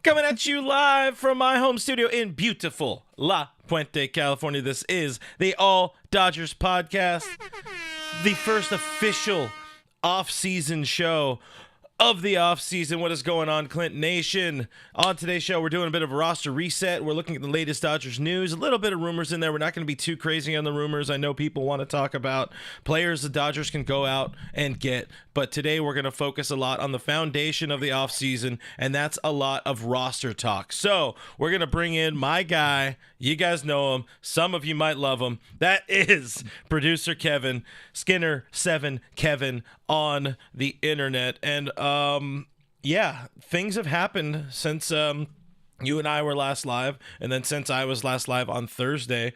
Coming at you live from my home studio in beautiful La Puente, California. This is the All Dodgers podcast, the first official off-season show of the off-season. What is going on, Clinton Nation? On today's show, we're doing a bit of a roster reset. We're looking at the latest Dodgers news, a little bit of rumors in there. We're not going to be too crazy on the rumors. I know people want to talk about players the Dodgers can go out and get, but today we're going to focus a lot on the foundation of the off-season, and that's a lot of roster talk. So we're going to bring in my guy. You guys know him. Some of you might love him. That is producer Kevin, Skinner7 Kevin on the internet. And yeah, things have happened since you and I were last live, and then since I was last live on Thursday.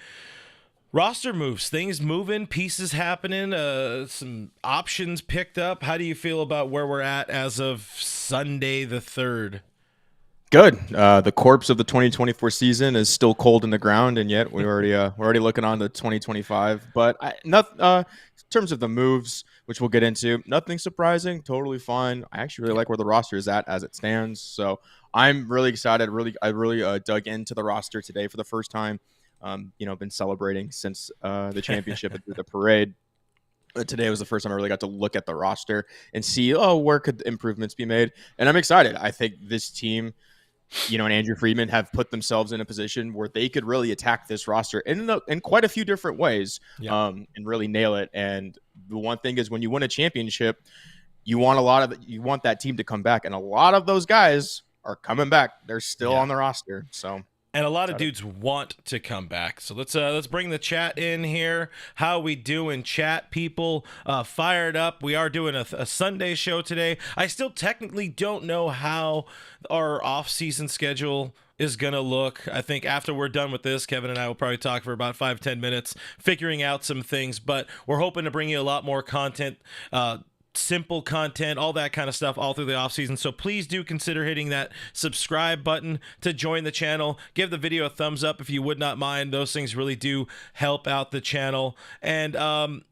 Roster moves, things moving, pieces happening, some options picked up. How do you feel about where we're at as of Sunday the 3rd? Good. The corpse of the 2024 season is still cold in the ground, and yet we're already looking on to 2025. But in terms of the moves, which we'll get into, nothing surprising. Totally fine. I actually really like where the roster is at as it stands. So I'm really excited. I really dug into the roster today for the first time. Been celebrating since the championship and through the parade. Today was the first time I really got to look at the roster and see, where could improvements be made? And I'm excited. I think this team, and Andrew Friedman have put themselves in a position where they could really attack this roster in quite a few different ways, and really nail it. And the one thing is, when you win a championship, you want that team to come back, and a lot of those guys are coming back. They're still on the roster, so. And a lot of dudes want to come back. So let's bring the chat in here. How we doing, chat people? Fired up. We are doing a Sunday show today. I still technically don't know how our off-season schedule is going to look. I think after we're done with this, Kevin and I will probably talk for about 5-10 minutes, figuring out some things. But we're hoping to bring you a lot more content, simple content, all that kind of stuff all through the offseason. So please do consider hitting that subscribe button to join the channel. Give the video a thumbs up if you would not mind. Those things really do help out the channel. And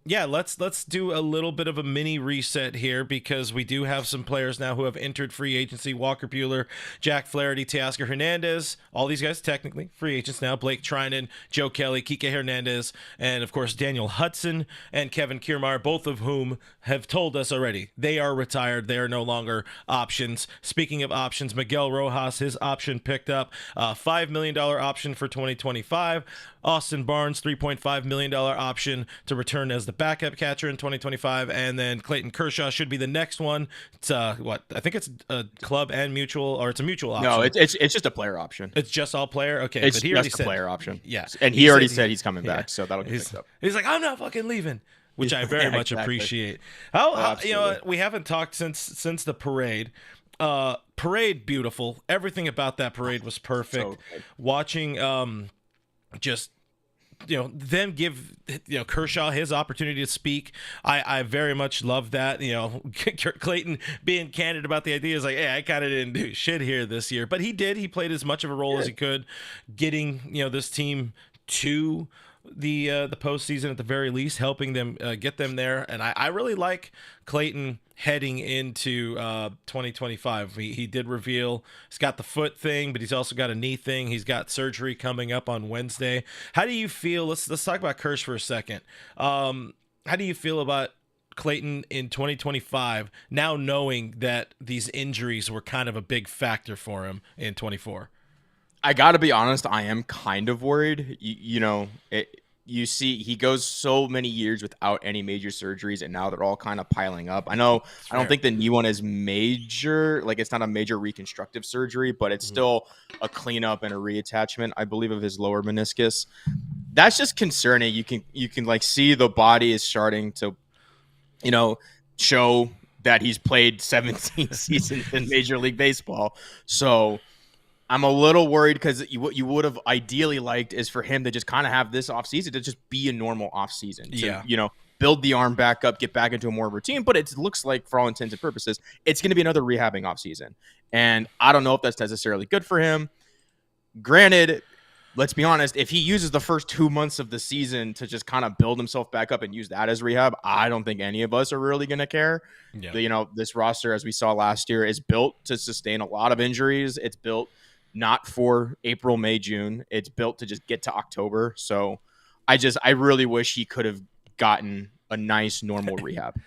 let's do a little bit of a mini reset here, because we do have some players now who have entered free agency. Walker Buehler, Jack Flaherty, Teoscar Hernandez, all these guys technically free agents now. Blake Trinan, Joe Kelly, Kike Hernandez, and of course Daniel Hudson and Kevin Kiermaier, both of whom have told us already they are retired. They are no longer options. Speaking of options, Miguel Rojas, his option picked up, $5 million option for 2025. Austin Barnes, $3.5 million option to return as the backup catcher in 2025. And then Clayton Kershaw should be the next one. It's I think it's a club and mutual, or it's a mutual option. No, it's just a player option. It's just all player? Okay. It's but he already just a said, player option. Yeah. And he already said he's coming back, so that'll get picked up. He's like, I'm not fucking leaving. Which I very much appreciate. We haven't talked since the parade. Parade, beautiful. Everything about that parade was perfect. So watching just them give Kershaw his opportunity to speak. I very much love that. Clayton being candid about the idea is like, hey, I kind of didn't do shit here this year, but he did. He played as much of a role as he could, getting this team to the postseason at the very least, helping them get them there. And I really like Clayton heading into 2025. He did reveal he's got the foot thing, but he's also got a knee thing. He's got surgery coming up on Wednesday. How do you feel? Let's talk about Kersh for a second. How do you feel about Clayton in 2025, now knowing that these injuries were kind of a big factor for him in 24? I got to be honest, I am kind of worried. You see, he goes so many years without any major surgeries, and now they're all kind of piling up. I don't think the knee one is major. Like, it's not a major reconstructive surgery, but it's still a cleanup and a reattachment, I believe, of his lower meniscus. That's just concerning. You can like see the body is starting to, show that he's played 17 seasons in Major League Baseball. So I'm a little worried, because what you would have ideally liked is for him to just kind of have this offseason to just be a normal offseason. To, build the arm back up, get back into a more routine. But it looks like, for all intents and purposes, it's going to be another rehabbing offseason. And I don't know if that's necessarily good for him. Granted, let's be honest, if he uses the first 2 months of the season to just kind of build himself back up and use that as rehab, I don't think any of us are really going to care. Yeah. This roster, as we saw last year, is built to sustain a lot of injuries. It's built not for April, May, June. It's built to just get to October. So I really wish he could have gotten a nice normal rehab.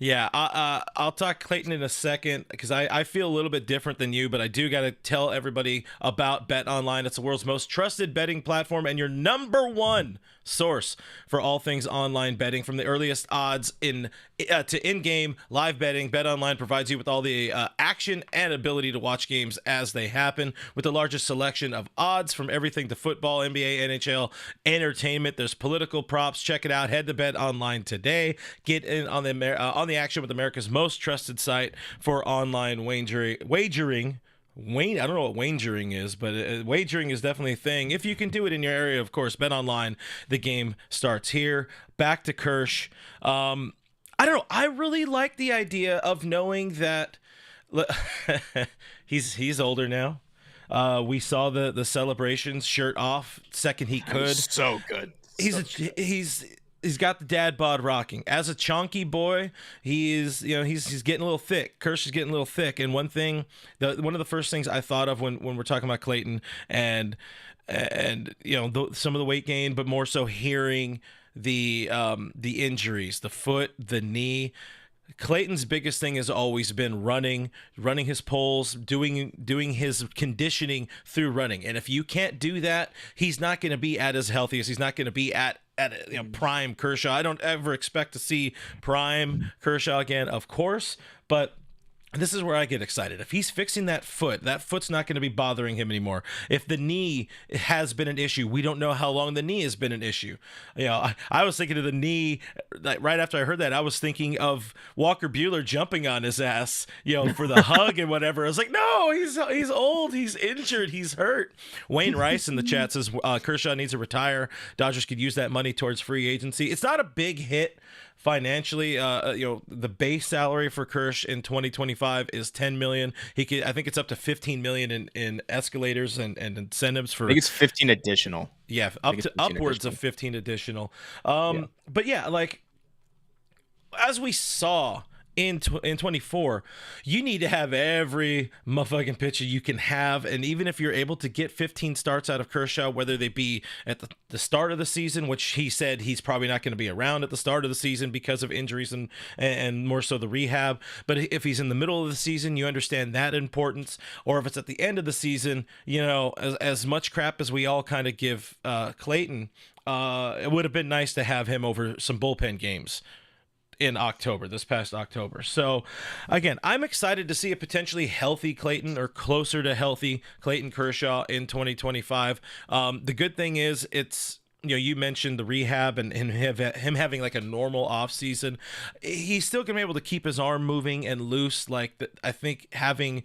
Yeah, I'll talk Clayton in a second because I feel a little bit different than you, but I do got to tell everybody about Bet Online. It's the world's most trusted betting platform and your number one source for all things online betting. From the earliest odds to in-game live betting, Bet Online provides you with all the action and ability to watch games as they happen. With the largest selection of odds from everything to football, NBA, NHL, entertainment, there's political props. Check it out. Head to Bet Online today. Get in on the action with America's most trusted site for online wagering. I don't know what wagering is, but wagering is definitely a thing. If you can do it in your area, of course, Bet Online. The game starts here. Back to Kersh. I don't know. I really like the idea of knowing that he's older now. We saw the celebrations, shirt off, second he could. So good. He's got the dad bod rocking. As a chunky boy, he's getting a little thick. Kersh is getting a little thick. And one of the first things I thought of when we're talking about Clayton and some of the weight gain, but more so hearing the injuries, the foot, the knee. Clayton's biggest thing has always been running his poles, doing his conditioning through running. And if you can't do that, he's not going to be at as healthy as he's not going to be at prime Kershaw. I don't ever expect to see prime Kershaw again, of course, but this is where I get excited. If he's fixing that foot's not going to be bothering him anymore. If the knee has been an issue, we don't know how long the knee has been an issue. I was thinking of the knee right after I heard that. I was thinking of Walker Buehler jumping on his ass, for the hug and whatever. I was like, no, he's old, he's injured, he's hurt. Wayne Rice in the chat says Kershaw needs to retire. Dodgers could use that money towards free agency. It's not a big hit financially. The base salary for Kersh in 2025 is $10 million. I think it's up to $15 million in escalators and incentives for. I think it's 15 additional. Yeah, upwards of 15 additional. But yeah, like as we saw in 24, you need to have every motherfucking pitcher you can have. And even if you're able to get 15 starts out of Kershaw, whether they be at the start of the season, which he said he's probably not going to be around at the start of the season because of injuries and more so the rehab. But if he's in the middle of the season, you understand that importance. Or if it's at the end of the season, as much crap as we all kind of give Clayton, it would have been nice to have him over some bullpen games in this past October. So again, I'm excited to see a potentially healthy Clayton or closer to healthy Clayton Kershaw in 2025. The good thing is it's, you mentioned the rehab and him having like a normal off season. He's still gonna be able to keep his arm moving and loose. I think having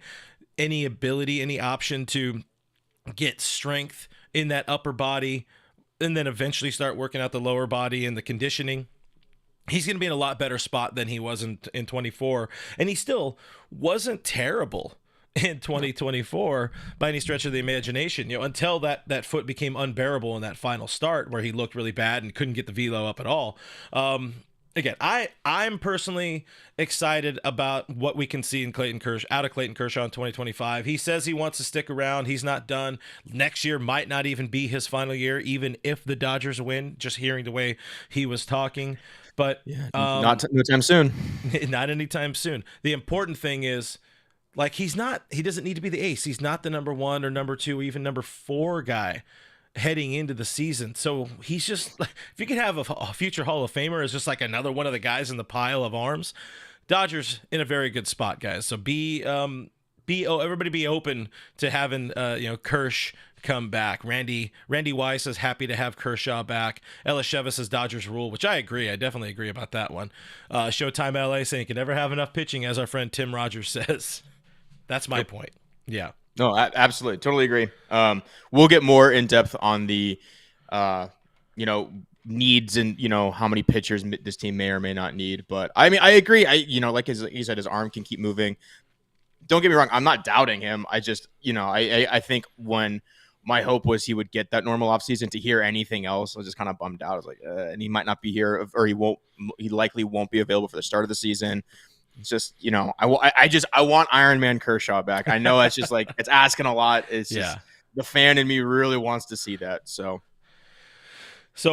any ability, any option to get strength in that upper body and then eventually start working out the lower body and the conditioning, he's going to be in a lot better spot than he was in 24. And he still wasn't terrible in 2024 by any stretch of the imagination, until that foot became unbearable in that final start where he looked really bad and couldn't get the velo up at all. Again, I'm personally excited about what we can see out of Clayton Kershaw in 2025. He says he wants to stick around. He's not done. Next year might not even be his final year, even if the Dodgers win, just hearing the way he was talking. But no time soon. Not anytime soon. The important thing is, he doesn't need to be the ace. He's not the number 1 or number 2, even number 4 guy heading into the season. So he's just, if you could have a future Hall of Famer as just like another one of the guys in the pile of arms, Dodgers in a very good spot, guys. So everybody be open to having Kersh come back. Randy Weiss is happy to have Kershaw back. Ellis Sheva says Dodgers rule, which I agree. I definitely agree about that one. Showtime LA saying you can never have enough pitching, as our friend Tim Rogers says. That's my point. Yeah. No, absolutely. Totally agree. We'll get more in depth on the, needs and, how many pitchers this team may or may not need. But I mean, I agree. Like he said, his arm can keep moving. Don't get me wrong. I'm not doubting him. I just, I think when my hope was he would get that normal offseason, to hear anything else, I was just kind of bummed out. I was like, and he might not be here, or he likely won't be available for the start of the season. It's just, I want Iron Man Kershaw back. I know it's just like, it's asking a lot. It's just, the fan in me really wants to see that. So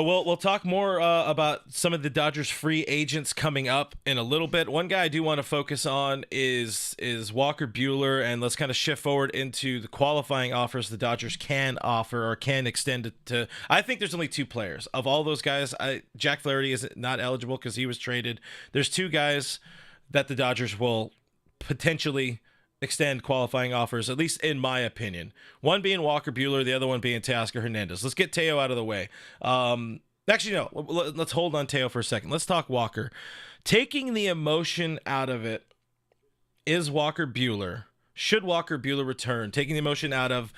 we'll talk more about some of the Dodgers free agents coming up in a little bit. One guy I do want to focus on is Walker Buehler, and let's kind of shift forward into the qualifying offers the Dodgers can offer or can extend it to. I think there's only two players of all those guys. Jack Flaherty is not eligible because he was traded. There's two guys that the Dodgers will potentially extend qualifying offers, at least in my opinion. One being Walker Buehler, the other one being Teoscar Hernandez. Let's get Teo out of the way. Actually, no, let's hold on Teo for a second. Let's talk Walker. Taking the emotion out of it, is Walker Buehler, should Walker Buehler return? Taking the emotion out of,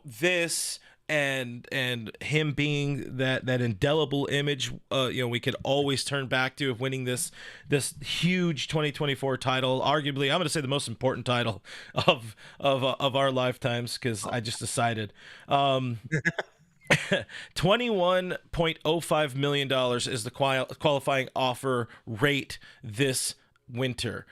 this and him being that indelible image we could always turn back to of winning this huge 2024 title, arguably I'm going to say the most important title of our lifetimes, because I just decided $21.05 million is the qualifying offer rate this winter.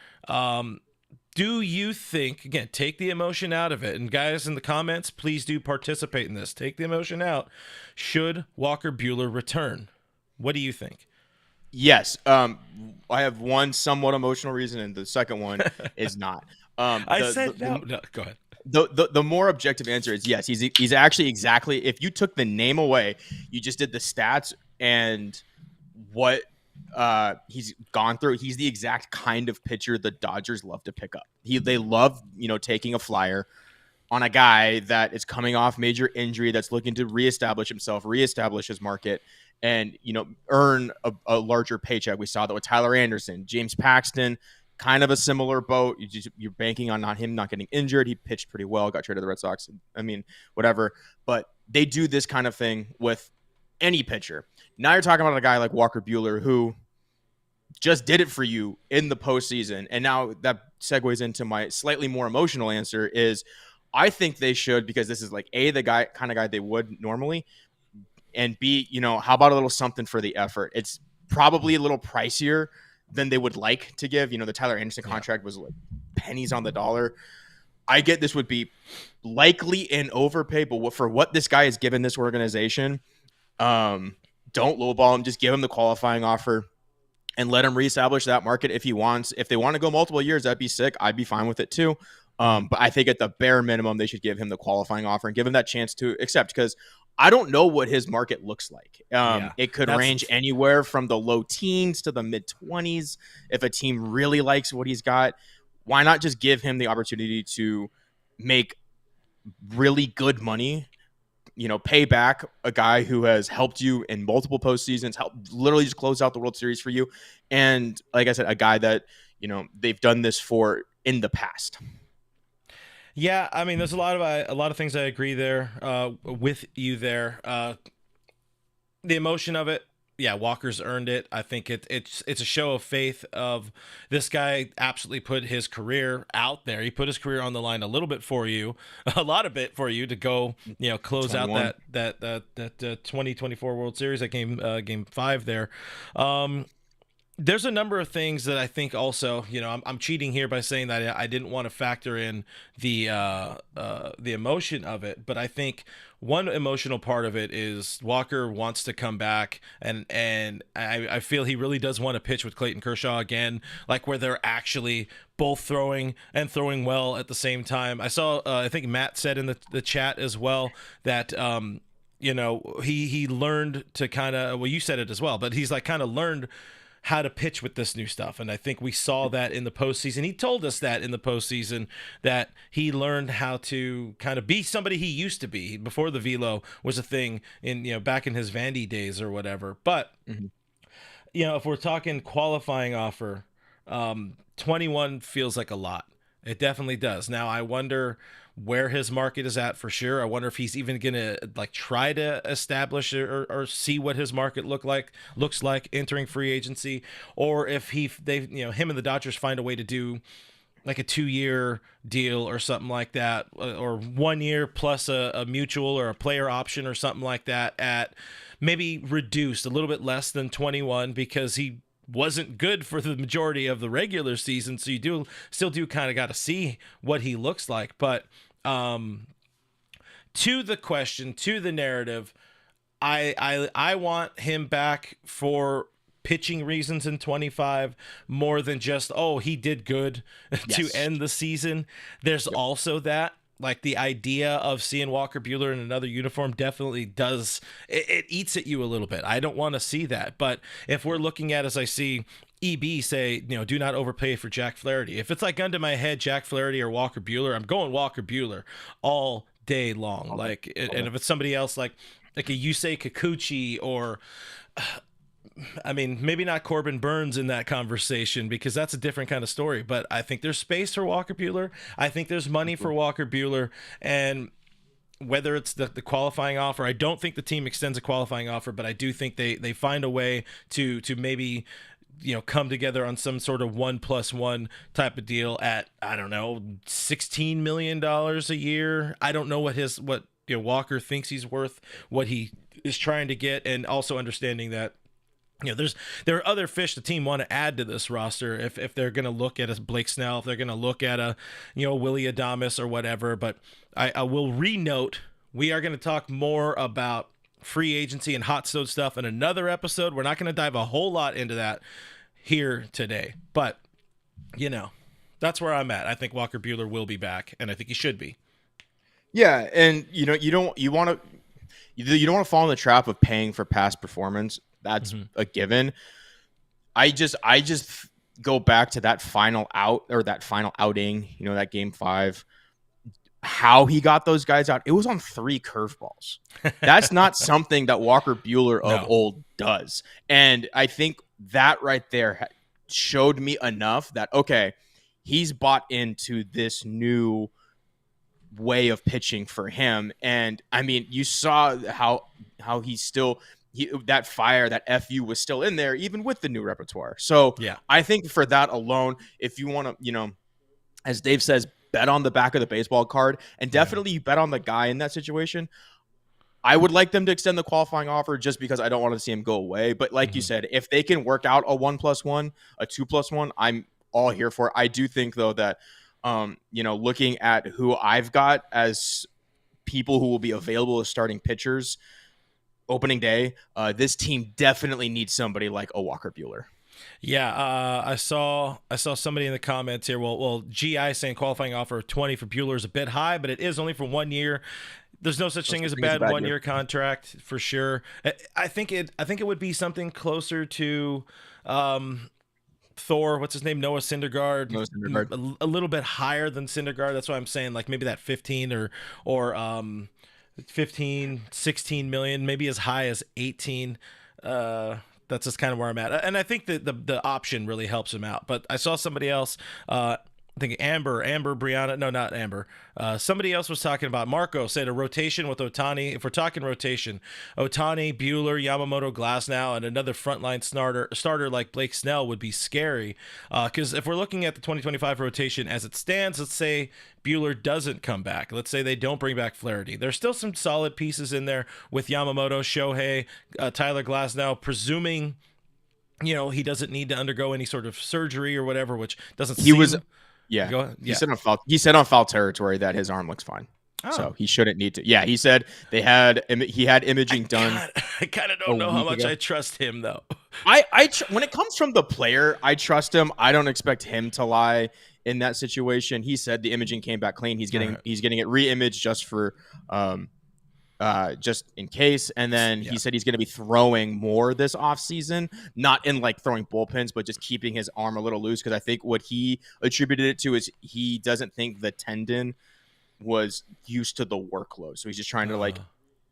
Do you think, again, take the emotion out of it, and guys in the comments, please do participate in this. Take the emotion out. Should Walker Buehler return? What do you think? Yes. I have one somewhat emotional reason, and the second one is not. No, go ahead. The more objective answer is yes. He's actually exactly, if you took the name away, you just did the stats and what he's gone through, he's the exact kind of pitcher the Dodgers love to pick up. They love, taking a flyer on a guy that is coming off major injury, that's looking to reestablish himself, reestablish his market, and earn a larger paycheck. We saw that with Tyler Anderson, James Paxton, kind of a similar boat. You're banking on him not getting injured. He pitched pretty well, got traded to the Red Sox. I mean, whatever. But they do this kind of thing with any pitcher. Now you're talking about a guy like Walker Buehler, who just did it for you in the postseason. And now that segues into my slightly more emotional answer is I think they should, because this is like the kind of guy they would normally, and B, how about a little something for the effort? It's probably a little pricier than they would like to give. The Tyler Anderson contract was like pennies on the dollar. I get this would be likely an overpay, but for what this guy has given this organization, don't lowball him. Just give him the qualifying offer and let him reestablish that market if he wants. If they want to go multiple years, that'd be sick. I'd be fine with it too. But I think at the bare minimum, they should give him the qualifying offer and give him that chance to accept, because I don't know what his market looks like. It could range anywhere from the low teens to the mid 20s. If a team really likes what he's got, why not just give him the opportunity to make really good money, pay back a guy who has helped you in multiple postseasons, helped literally just close out the World Series for you. And like I said, a guy that, they've done this for in the past. Yeah, I mean, there's a lot of things I agree there with you there. The emotion of it, yeah, Walker's earned it. I think it's a show of faith of this guy absolutely put his career out there. He put his career on the line a little bit for you, a lot of it for you to go, close 21. out that 2024 World Series, that game 5 there. There's a number of things that I think also, I'm cheating here by saying that I didn't want to factor in the emotion of it, but I think one emotional part of it is Walker wants to come back, and I feel he really does want to pitch with Clayton Kershaw again, like where they're actually both throwing well at the same time. I saw, I think Matt said in the chat as well that he learned to kind of, well, you said it as well, but he's like kind of learned how to pitch with this new stuff. And I think we saw that in the postseason. He told us that in the postseason, that he learned how to kind of be somebody he used to be before the velo was a thing in, back in his Vandy days or whatever. But, if we're talking qualifying offer, 21 feels like a lot. It definitely does. Now, I wonder where his market is at for sure. I wonder if he's even going to try to establish or see what his market looks like entering free agency, or if him and the Dodgers find a way to do like a 2-year deal or something like that, or 1 year plus a mutual or a player option or something like that at maybe reduced a little bit less than 21, because he wasn't good for the majority of the regular season. So you still kind of got to see what he looks like. But to the question, to the narrative, I want him back for pitching reasons in 25 more than just, oh, he did good to Yes. end the season. There's also that, like, the idea of seeing Walker Buehler in another uniform definitely does, it eats at you a little bit. I don't want to see that. But if we're looking at, as I see EB say, do not overpay for Jack Flaherty. If it's like gun to my head, Jack Flaherty or Walker Buehler, I'm going Walker Buehler all day long. And if it's somebody else like a Yusei Kikuchi or I mean, maybe not Corbin Burns in that conversation because that's a different kind of story, but I think there's space for Walker Buehler. I think there's money for Walker Buehler, and whether it's the qualifying offer, I don't think the team extends a qualifying offer, but I do think they find a way to maybe come together on some sort of 1+1 type of deal at, I don't know, $16 million a year. I don't know what Walker thinks he's worth, what he is trying to get, and also understanding that there are other fish the team want to add to this roster if they're going to look at a Blake Snell, if they're going to look at a Willy Adames or whatever. But I will re-note, we are going to talk more about free agency and hot stove stuff in another episode. We're not going to dive a whole lot into that here today, but that's where I'm at. I think Walker Buehler will be back, and I think he should be. Yeah, and you don't want to fall in the trap of paying for past performance. That's a given. I just go back to that final outing, that game 5, how he got those guys out. It was on 3 curveballs. That's not something that Walker Buehler of old does. And I think that right there showed me enough that, okay, he's bought into this new way of pitching for him. And I mean, you saw how he's still that fire, that FU was still in there, even with the new repertoire. So yeah, I think for that alone, if you want to, as Dave says, bet on the back of the baseball card, and definitely you bet on the guy in that situation. I would like them to extend the qualifying offer just because I don't want to see him go away. But like you said, if they can work out a 1+1, a 2+1, I'm all here for it. I do think though that, looking at who I've got as people who will be available as starting pitchers opening day, this team definitely needs somebody like a Walker Buehler. Yeah, I saw somebody in the comments here. Well, GI saying qualifying offer of 20 for Buehler is a bit high, but it is only for 1 year. There's no such thing as a bad 1 year contract for sure. I think it would be something closer to Thor, what's his name? Noah Syndergaard. A little bit higher than Syndergaard. That's why I'm saying like maybe that 15 or 15, 16 million, maybe as high as 18. That's just kind of where I'm at. And I think that the option really helps him out. But I saw somebody else, I think Amber Brianna. No, not Amber. Somebody else was talking about, Marco said a rotation with Ohtani. If we're talking rotation, Ohtani, Buehler, Yamamoto, Glasnow, and another frontline starter like Blake Snell would be scary. Because if we're looking at the 2025 rotation as it stands, let's say Buehler doesn't come back. Let's say they don't bring back Flaherty. There's still some solid pieces in there with Yamamoto, Shohei, Tyler Glasnow, presuming he doesn't need to undergo any sort of surgery or whatever, which doesn't seem... Yeah. He said on foul territory that his arm looks fine. So he shouldn't need to. Yeah, he said he had imaging done. I kind of don't know how much I trust him though. When it comes from the player, I trust him. I don't expect him to lie in that situation. He said the imaging came back clean. He's getting it re-imaged just for just in case. And then he said he's going to be throwing more this offseason, not in like throwing bullpens, but just keeping his arm a little loose. Because I think what he attributed it to is he doesn't think the tendon was used to the workload. So he's just trying to like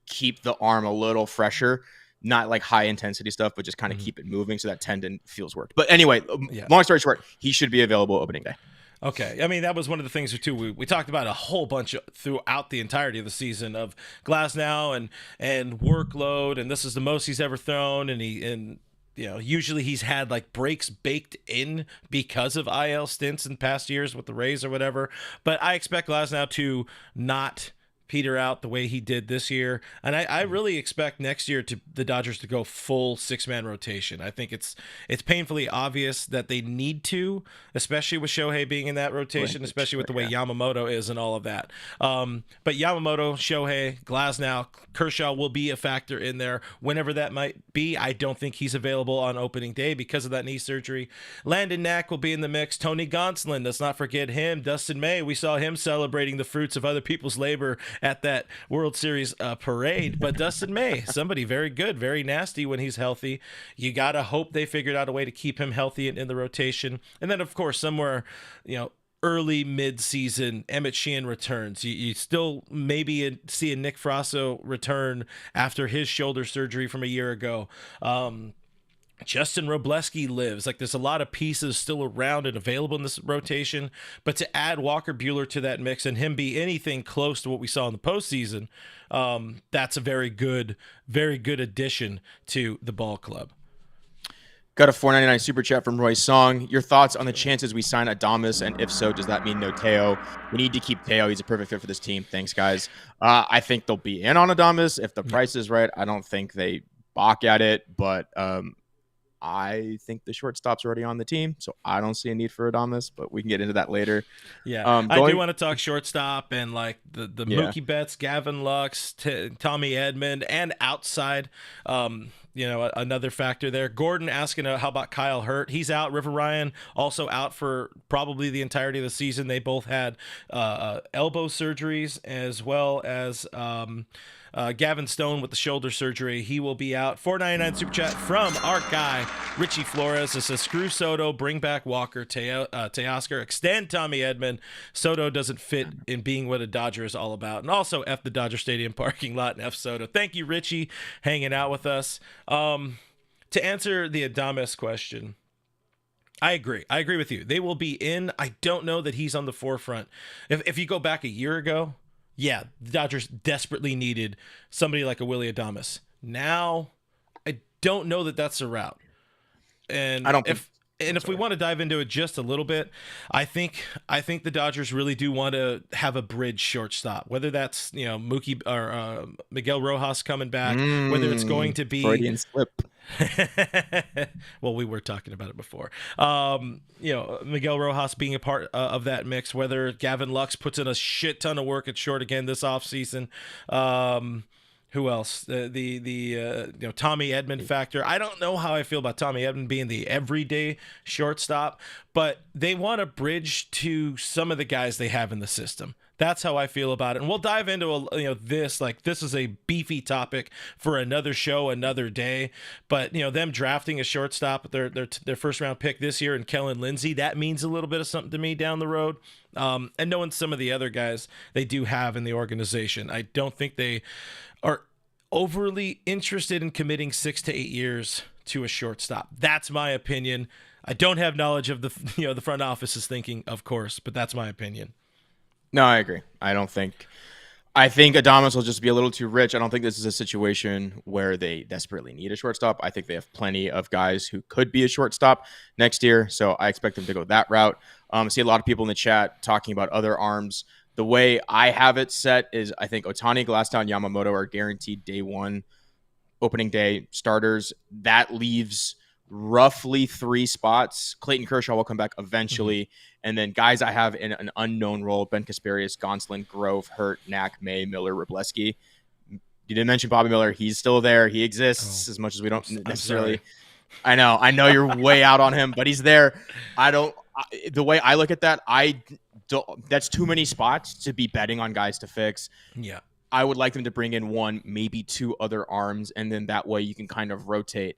keep the arm a little fresher, not like high intensity stuff, but just kind of keep it moving so that tendon feels worked. But anyway, long story short, he should be available opening day. Okay. I mean, that was one of the things too. We talked about a whole bunch throughout the entirety of the season of Glasnow and workload, and this is the most he's ever thrown, and usually he's had like breaks baked in because of IL stints in past years with the Rays or whatever. But I expect Glasnow to not peter out the way he did this year. And I really expect next year the Dodgers to go full 6-man rotation. I think it's painfully obvious that they need to, especially with Shohei being in that rotation, especially with the way Yamamoto is and all of that. But Yamamoto, Shohei, Glasnow, Kershaw will be a factor in there whenever that might be. I don't think he's available on opening day because of that knee surgery. Landon Knack will be in the mix. Tony Gonsolin, let's not forget him. Dustin May, we saw him celebrating the fruits of other people's labor at that World Series parade. But Dustin May, somebody very good, very nasty when he's healthy. You got to hope they figured out a way to keep him healthy in the rotation. And then, of course, somewhere, early mid-season, Emmett Sheehan returns. You still maybe see a Nick Frasso return after his shoulder surgery from a year ago. Justin Robleski lives. Like, there's a lot of pieces still around and available in this rotation, but to add Walker Buehler to that mix and him be anything close to what we saw in the postseason, that's a very good addition to the ball club. Got a $4.99 super chat from Roy Song. Your thoughts on the chances we sign Adames, and if so, does that mean no Teo? We need to keep Teo. He's a perfect fit for this team. Thanks, guys. I think they'll be in on Adames if the price is right. I don't think they balk at it, but I think the shortstop's already on the team, so I don't see a need for Adames, but we can get into that later. Yeah, I do want to talk shortstop and like the Mookie Betts, Gavin Lux, Tommy Edman, and outside. Another factor there. Gordon asking how about Kyle Hurt? He's out. River Ryan also out for probably the entirety of the season. They both had elbow surgeries, as well as Gavin Stone with the shoulder surgery. He will be out. $4.99 super chat from our guy Richie Flores. It says, screw Soto, bring back Walker, Teoscar, extend Tommy Edman. Soto doesn't fit in being what a Dodger is all about. And also F the Dodger Stadium parking lot and F Soto. Thank you, Richie, hanging out with us. To answer the Adames question, I agree with you. They will be in. I don't know that he's on the forefront. If you go back a year ago, yeah, the Dodgers desperately needed somebody like a Willy Adames. Now, I don't know that that's the route. And if we want to dive into it just a little bit, I think the Dodgers really do want to have a bridge shortstop. Whether that's Mookie or Miguel Rojas coming back, whether it's going to be Freudian slip. Well, we were talking about it before. Miguel Rojas being a part of that mix, whether Gavin Lux puts in a shit ton of work at short again this offseason. Who else? The Tommy Edman factor. I don't know how I feel about Tommy Edman being the everyday shortstop, but they want a bridge to some of the guys they have in the system. That's how I feel about it. And we'll dive into this. Like, this is a beefy topic for another show, another day. But them drafting a shortstop, their first round pick this year, and Kellen Lindsey, that means a little bit of something to me down the road. And knowing some of the other guys they do have in the organization, I don't think they are overly interested in committing 6 to 8 years to a shortstop. That's my opinion. I don't have knowledge of the front office's thinking, of course, but that's my opinion. No, I agree. I think Adames will just be a little too rich. I don't think this is a situation where they desperately need a shortstop. I think they have plenty of guys who could be a shortstop next year, so I expect them to go that route. I see a lot of people in the chat talking about other arms. The way I have it set is I think Ohtani, Glasnow, and Yamamoto are guaranteed day one opening day starters. That leaves roughly 3 spots. Clayton Kershaw will come back eventually. And then guys I have in an unknown role: Ben Kasparius, Gonsolin, Grove, Hurt, Knack, May, Miller, Robleski. You didn't mention Bobby Miller. He's still there. He exists as much as we don't necessarily. I know you're way out on him, but he's there. The way I look at that, that's too many spots to be betting on guys to fix. Yeah. I would like them to bring in 1, maybe 2 other arms, and then that way you can kind of rotate,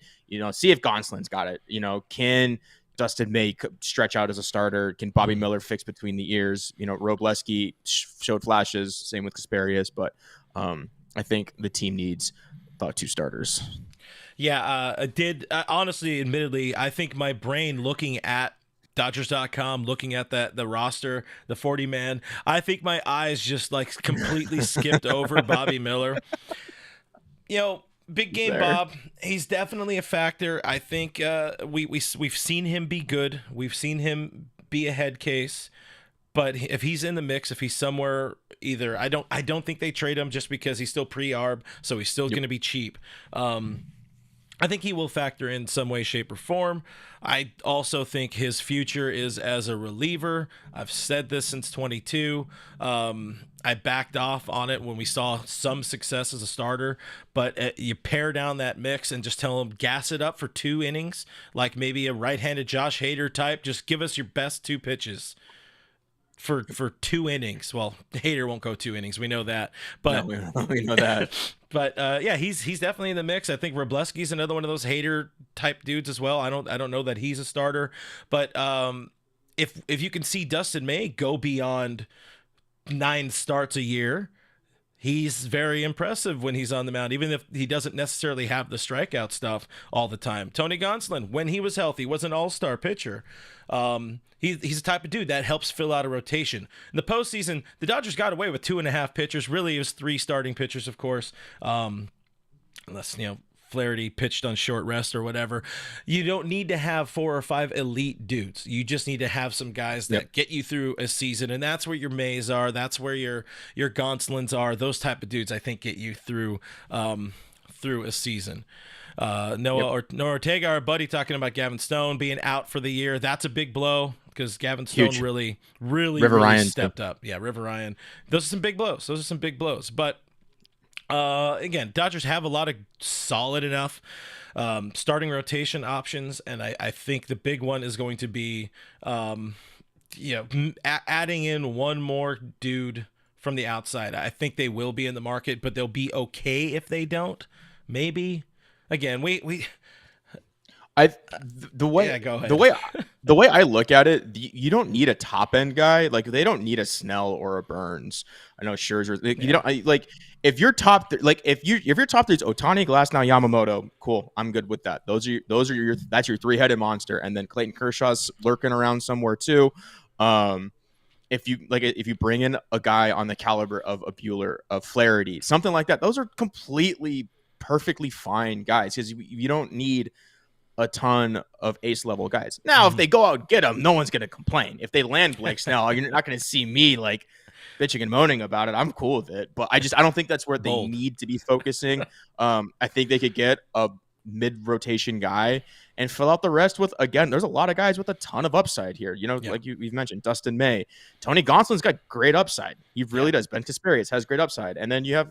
see if Gonsolin's got it. Can Dustin May stretch out as a starter? Can Bobby Miller fix between the ears? Robleski showed flashes, same with Kasparius, but I think the team needs about 2 starters. Yeah, honestly, admittedly, I think my brain looking at Dodgers.com, looking at the roster, the 40-man, I think my eyes just like completely skipped over Bobby Miller. Big game Bob, he's definitely a factor. I think we've seen him be good. We've seen him be a head case. But if he's in the mix, if he's somewhere, either I don't think they trade him just because he's still pre-arb, so he's still going to be cheap. I think he will factor in some way, shape, or form. I also think his future is as a reliever. I've said this since 22. I backed off on it when we saw some success as a starter, but you pare down that mix and just tell him gas it up for 2 innings, like maybe a right-handed Josh Hader type. Just give us your best 2 pitches for 2 innings. Well, Hader won't go 2 innings. We know that. But no, we know that. But yeah, he's definitely in the mix. I think Wroblewski's another one of those Hader type dudes as well. I don't know that he's a starter, but if you can see Dustin May go beyond 9 starts a year, he's very impressive when he's on the mound, even if he doesn't necessarily have the strikeout stuff all the time. Tony Gonsolin, when he was healthy, was an all-star pitcher. He's the type of dude that helps fill out a rotation. In the postseason, the Dodgers got away with 2.5 pitchers. Really, it was 3 starting pitchers, of course, unless Flaherty pitched on short rest or whatever. You don't need to have 4 or 5 elite dudes. You just need to have some guys that get you through a season, and that's where your Mays are. That's where your Gonsolins are. Those type of dudes, I think, get you through a season. Noah Ortega, our buddy, talking about Gavin Stone being out for the year. That's a big blow because Gavin Stone really stepped up. Yeah, River Ryan. Those are some big blows. But again, Dodgers have a lot of solid enough starting rotation options, and I think the big one is going to be adding in one more dude from the outside. I think they will be in the market, but they'll be okay if they don't. Maybe. Again, the way I look at it, you don't need a top end guy. Like they don't need a Snell or a Burns. I know Scherzer. You don't like if your top if your top three is Ohtani, Glasnow, Yamamoto. Cool, I'm good with that. That's your 3-headed monster, and then Clayton Kershaw's lurking around somewhere too. If you bring in a guy on the caliber of a Buehler, of Flaherty, something like that, those are completely perfectly fine guys because you don't need a ton of ace level guys. Now, if they go out and get them, no one's going to complain. If they land Blake Snell, you're not going to see me like bitching and moaning about it. I'm cool with it, but I don't think that's where they need to be focusing. I think they could get a mid rotation guy and fill out the rest with, again, there's a lot of guys with a ton of upside here. Like you've mentioned, Dustin May, Tony Gonsolin's got great upside. He really does. Ben Kasparius has great upside. And then you have,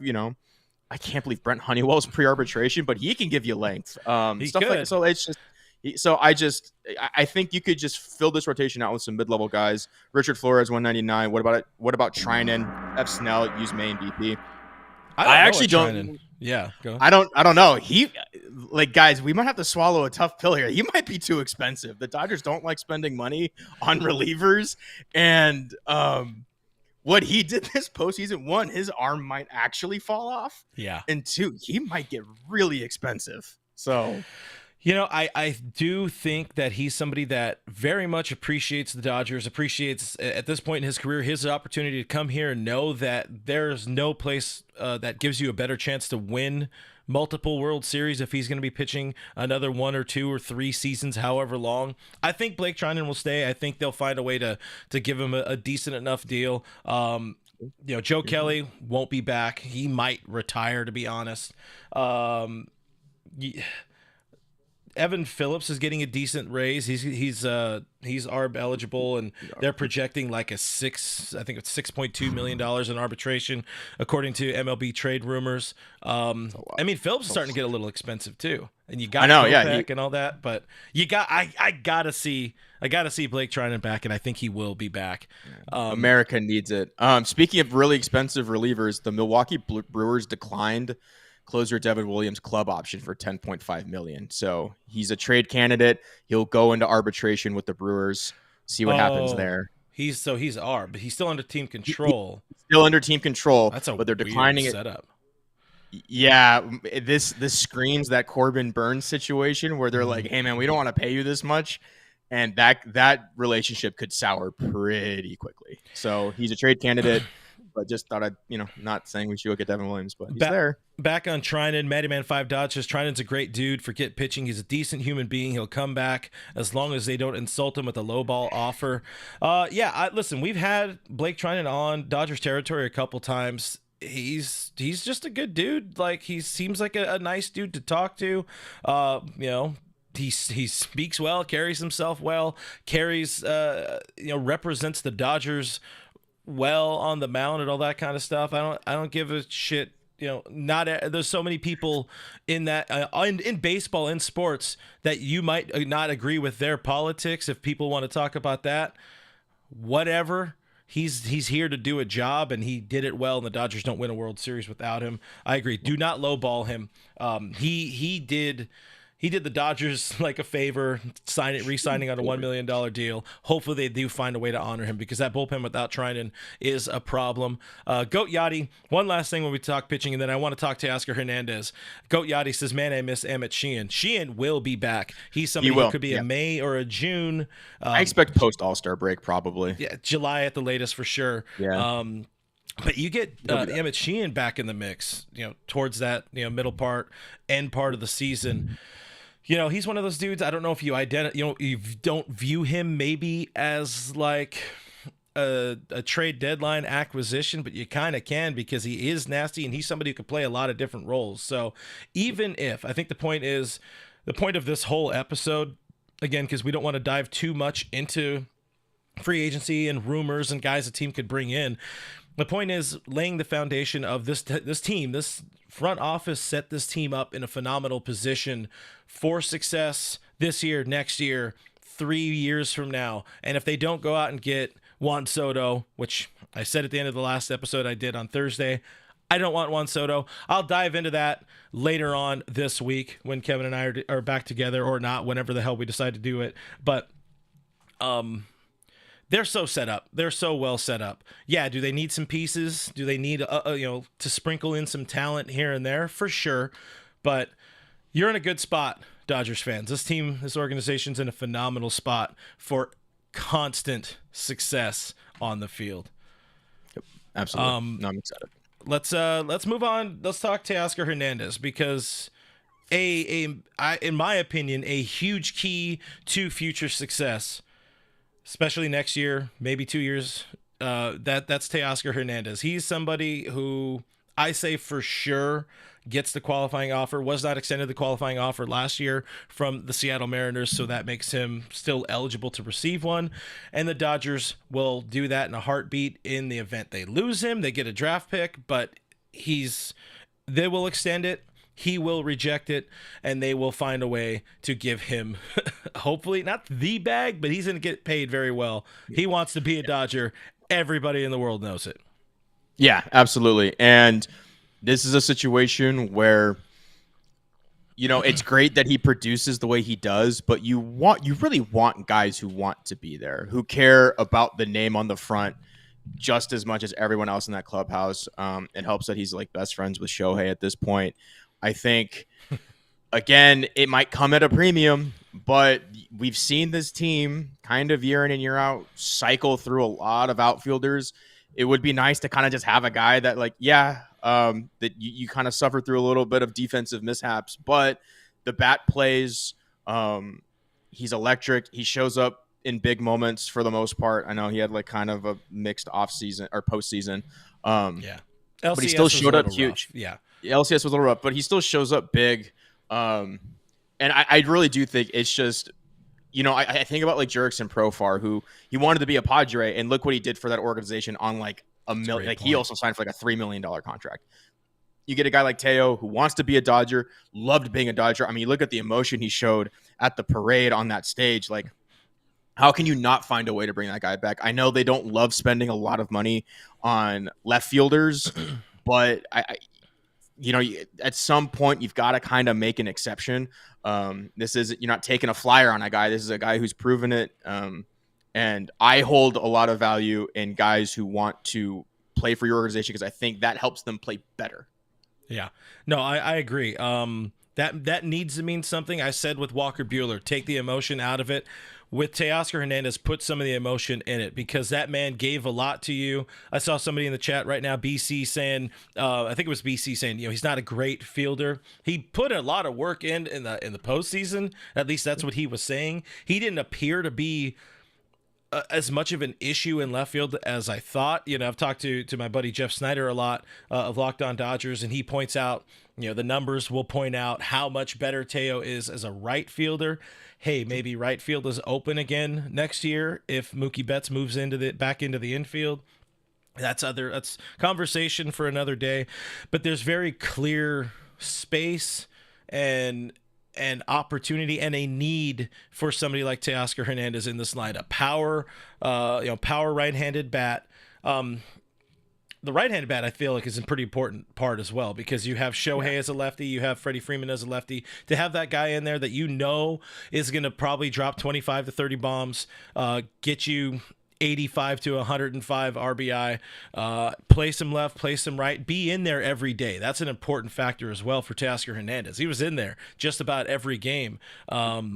I can't believe Brent Honeywell's pre-arbitration, but he can give you length. Stuff like so. It's just I think you could just fill this rotation out with some mid-level guys. Richard Flores, 199. What about it? What about Trinan, F. Snell, use May and BP? I actually don't. Yeah, go. I don't know. Guys, we might have to swallow a tough pill here. He might be too expensive. The Dodgers don't like spending money on relievers, and what he did this postseason, 1, his arm might actually fall off. Yeah. And 2, he might get really expensive. So, I do think that he's somebody that very much appreciates the Dodgers, appreciates at this point in his career, his opportunity to come here and know that there's no place that gives you a better chance to win multiple World Series if he's going to be pitching another 1 or 2 or 3 seasons, however long. I think Blake Trinan will stay. I think they'll find a way to give him a decent enough deal. Joe Kelly won't be back. He might retire, to be honest. Evan Phillips is getting a decent raise. He's ARB eligible, and they're projecting like $6.2 million in arbitration, according to MLB trade rumors. Phillips is starting to get a little expensive too, and you got and all that, but I gotta see Blake Trinan back, and I think he will be back. America needs it. Speaking of really expensive relievers, the Milwaukee Brewers declined closer Devin Williams' club option for $10.5 million. So he's a trade candidate. He'll go into arbitration with the Brewers. See what happens there. He's ARB, but he's still under team control. He's still under team control. That's a but they're declining weird setup. Yeah, this screams that Corbin Burns situation where they're like, "Hey man, we don't want to pay you this much," and that relationship could sour pretty quickly. So he's a trade candidate. but just thought I'd, not saying we should go get Devin Williams, but he's Back, there. back on Trinan, Matty Man 5 Dodge says Trinan's a great dude. Forget pitching. He's a decent human being. He'll come back as long as they don't insult him with a low ball offer. Listen, we've had Blake Trinan on Dodgers territory a couple times. He's just a good dude. Like, he seems like a nice dude to talk to. He speaks well, carries himself well, represents the Dodgers well on the mound and all that kind of stuff. I don't give a shit. There's so many people in that in baseball, in sports, that you might not agree with their politics. If people want to talk about that, whatever. He's here to do a job, and he did it well, and the Dodgers don't win a World Series without him. I agree. Do not lowball him. He did the Dodgers like a favor, re-signing on a $1 million deal. Hopefully they do find a way to honor him, because that bullpen without Trinan is a problem. Goat Yachty, one last thing when we talk pitching, and then I want to talk to Teoscar Hernandez. Goat Yachty says, man, I miss Emmett Sheehan. Sheehan will be back. He's somebody who could be a May or a June. I expect post-All-Star break probably. Yeah, July at the latest for sure. Yeah. But you get Emmett Sheehan back in the mix, towards that middle part, end part of the season. He's one of those dudes. I don't know if you you don't view him maybe as like a trade deadline acquisition, but you kind of can, because he is nasty and he's somebody who can play a lot of different roles. So even if, I think the point of this whole episode, again, because we don't want to dive too much into free agency and rumors and guys the team could bring in. The point is laying the foundation of this team, this front office set this team up in a phenomenal position for success this year, next year, 3 years from now. And if they don't go out and get Juan Soto, which I said at the end of the last episode I did on Thursday, I don't want Juan Soto. I'll dive into that later on this week when Kevin and I are back together, or not, whenever the hell we decide to do it. But they're so set up. They're so well set up. Yeah, do they need some pieces? Do they need to sprinkle in some talent here and there? For sure. But you're in a good spot, Dodgers fans. This organization's in a phenomenal spot for constant success on the field. Yep, absolutely. No, I'm excited. Let's move on. Let's talk Teoscar Hernandez, because in my opinion, a huge key to future success, especially next year, maybe 2 years. That's Teoscar Hernandez. He's somebody who I say for sure gets the qualifying offer. Was not extended the qualifying offer last year from the Seattle Mariners, so that makes him still eligible to receive one. And the Dodgers will do that in a heartbeat. In the event they lose him, they get a draft pick, but they will extend it. He will reject it, and they will find a way to give him, hopefully not the bag, but he's going to get paid very well. He wants to be a Dodger. Everybody in the world knows it. Yeah, absolutely. And this is a situation where, it's great that he produces the way he does, but you really want guys who want to be there, who care about the name on the front just as much as everyone else in that clubhouse. It helps that he's like best friends with Shohei at this point. I think, again, it might come at a premium, but we've seen this team kind of year in and year out cycle through a lot of outfielders. It would be nice to kind of just have a guy that, that you kind of suffer through a little bit of defensive mishaps, but the bat plays. He's electric. He shows up in big moments for the most part. I know he had kind of a mixed off-season or postseason. Yeah. But he still showed up huge. Rough. Yeah. LCS was a little rough, but he still shows up big. And I really do think it's just, I think about Jurickson Profar, who he wanted to be a Padre, and look what he did for that organization on $1 million. He also signed for a $3 million contract. You get a guy like Teo who wants to be a Dodger, loved being a Dodger. I mean, you look at the emotion he showed at the parade on that stage. How can you not find a way to bring that guy back? I know they don't love spending a lot of money on left fielders, but at some point you've got to kind of make an exception. You're not taking a flyer on a guy. This is a guy who's proven it. And I hold a lot of value in guys who want to play for your organization, because I think that helps them play better. Yeah, no, I agree. That needs to mean something. I said with Walker Buehler, take the emotion out of it. with Teoscar Hernandez, put some of the emotion in it, because that man gave a lot to you. I saw somebody in the chat right now, BC, saying, I think it was BC saying, he's not a great fielder. He put a lot of work in the postseason. At least that's what he was saying. He didn't appear to be as much of an issue in left field as I thought. I've talked to my buddy Jeff Snyder a lot of Locked On Dodgers, and he points out, the numbers will point out how much better Teo is as a right fielder. Hey, maybe right field is open again next year if Mookie Betts moves back into the infield. That's conversation for another day. But there's very clear space and opportunity and a need for somebody like Teoscar Hernandez in this lineup. Power right-handed bat. The right-handed bat, I feel like, is a pretty important part as well, because you have Shohei as a lefty, you have Freddie Freeman as a lefty. To have that guy in there that is going to probably drop 25 to 30 bombs, get you 85 to 105 RBI, play some left, play some right, be in there every day. That's an important factor as well for Teoscar Hernandez. He was in there just about every game. Teo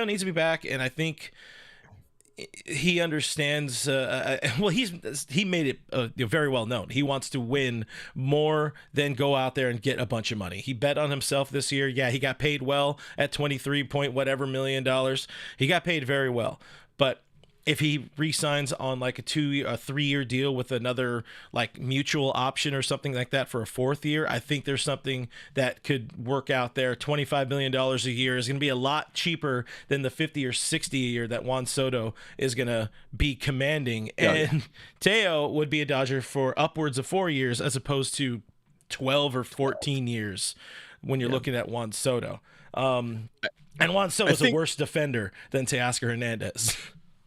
needs to be back, and I think he understands. He made it very well known. He wants to win more than go out there and get a bunch of money. He bet on himself this year. Yeah, he got paid well at 23 point whatever million dollars. He got paid very well. But if he re-signs on like a 3-year deal with another like mutual option or something like that for a 4th year, I think there's something that could work out there. $25 million a year is going to be a lot cheaper than the 50 or 60 a year that Juan Soto is going to be commanding. And Teo would be a Dodger for upwards of 4 years as opposed to 12 or 14 years when you're looking at Juan Soto. And Juan Soto is a worse defender than Teoscar Hernandez.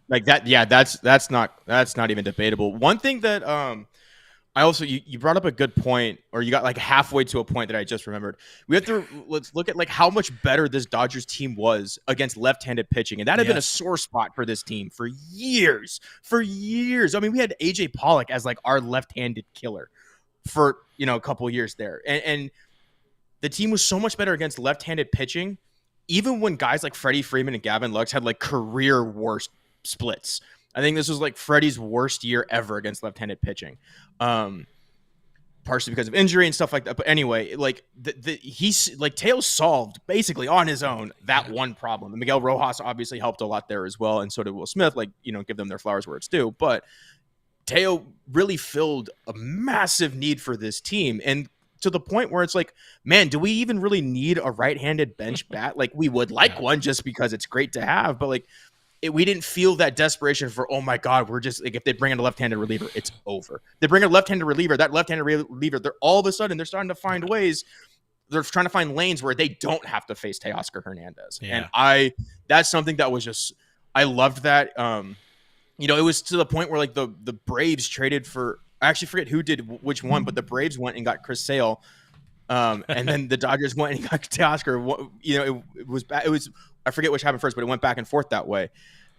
Like that, that's not even debatable. One thing that I also you brought up a good point, or you got like halfway to a point that I just remembered. Let's look at like how much better this Dodgers team was against left-handed pitching, and that had been a sore spot for this team for years. For years, I mean, we had AJ Pollock as like our left-handed killer for a couple years there, and the team was so much better against left-handed pitching, even when guys like Freddie Freeman and Gavin Lux had like career worst splits. I think this was like Freddie's worst year ever against left-handed pitching, partially because of injury and stuff like that. But anyway, like he's like Teo solved basically on his own that one problem. And Miguel Rojas obviously helped a lot there as well, and so did Will Smith. Like give them their flowers where it's due. But Teo really filled a massive need for this team, and to the point where it's like, man, do we even really need a right-handed bench bat? Like, we would like one just because it's great to have, but like, we didn't feel that desperation for, oh my God, we're just like, if they bring in a left-handed reliever, it's over. They bring in a left-handed reliever, that left-handed reliever, they're all of a sudden, they're starting to find ways. They're trying to find lanes where they don't have to face Teoscar Hernandez. Yeah. And that's something that was just, I loved that. It was to the point where like the Braves traded for, I actually forget who did which one, but the Braves went and got Chris Sale. And then the Dodgers went and got Teoscar. It was I forget which happened first, but it went back and forth that way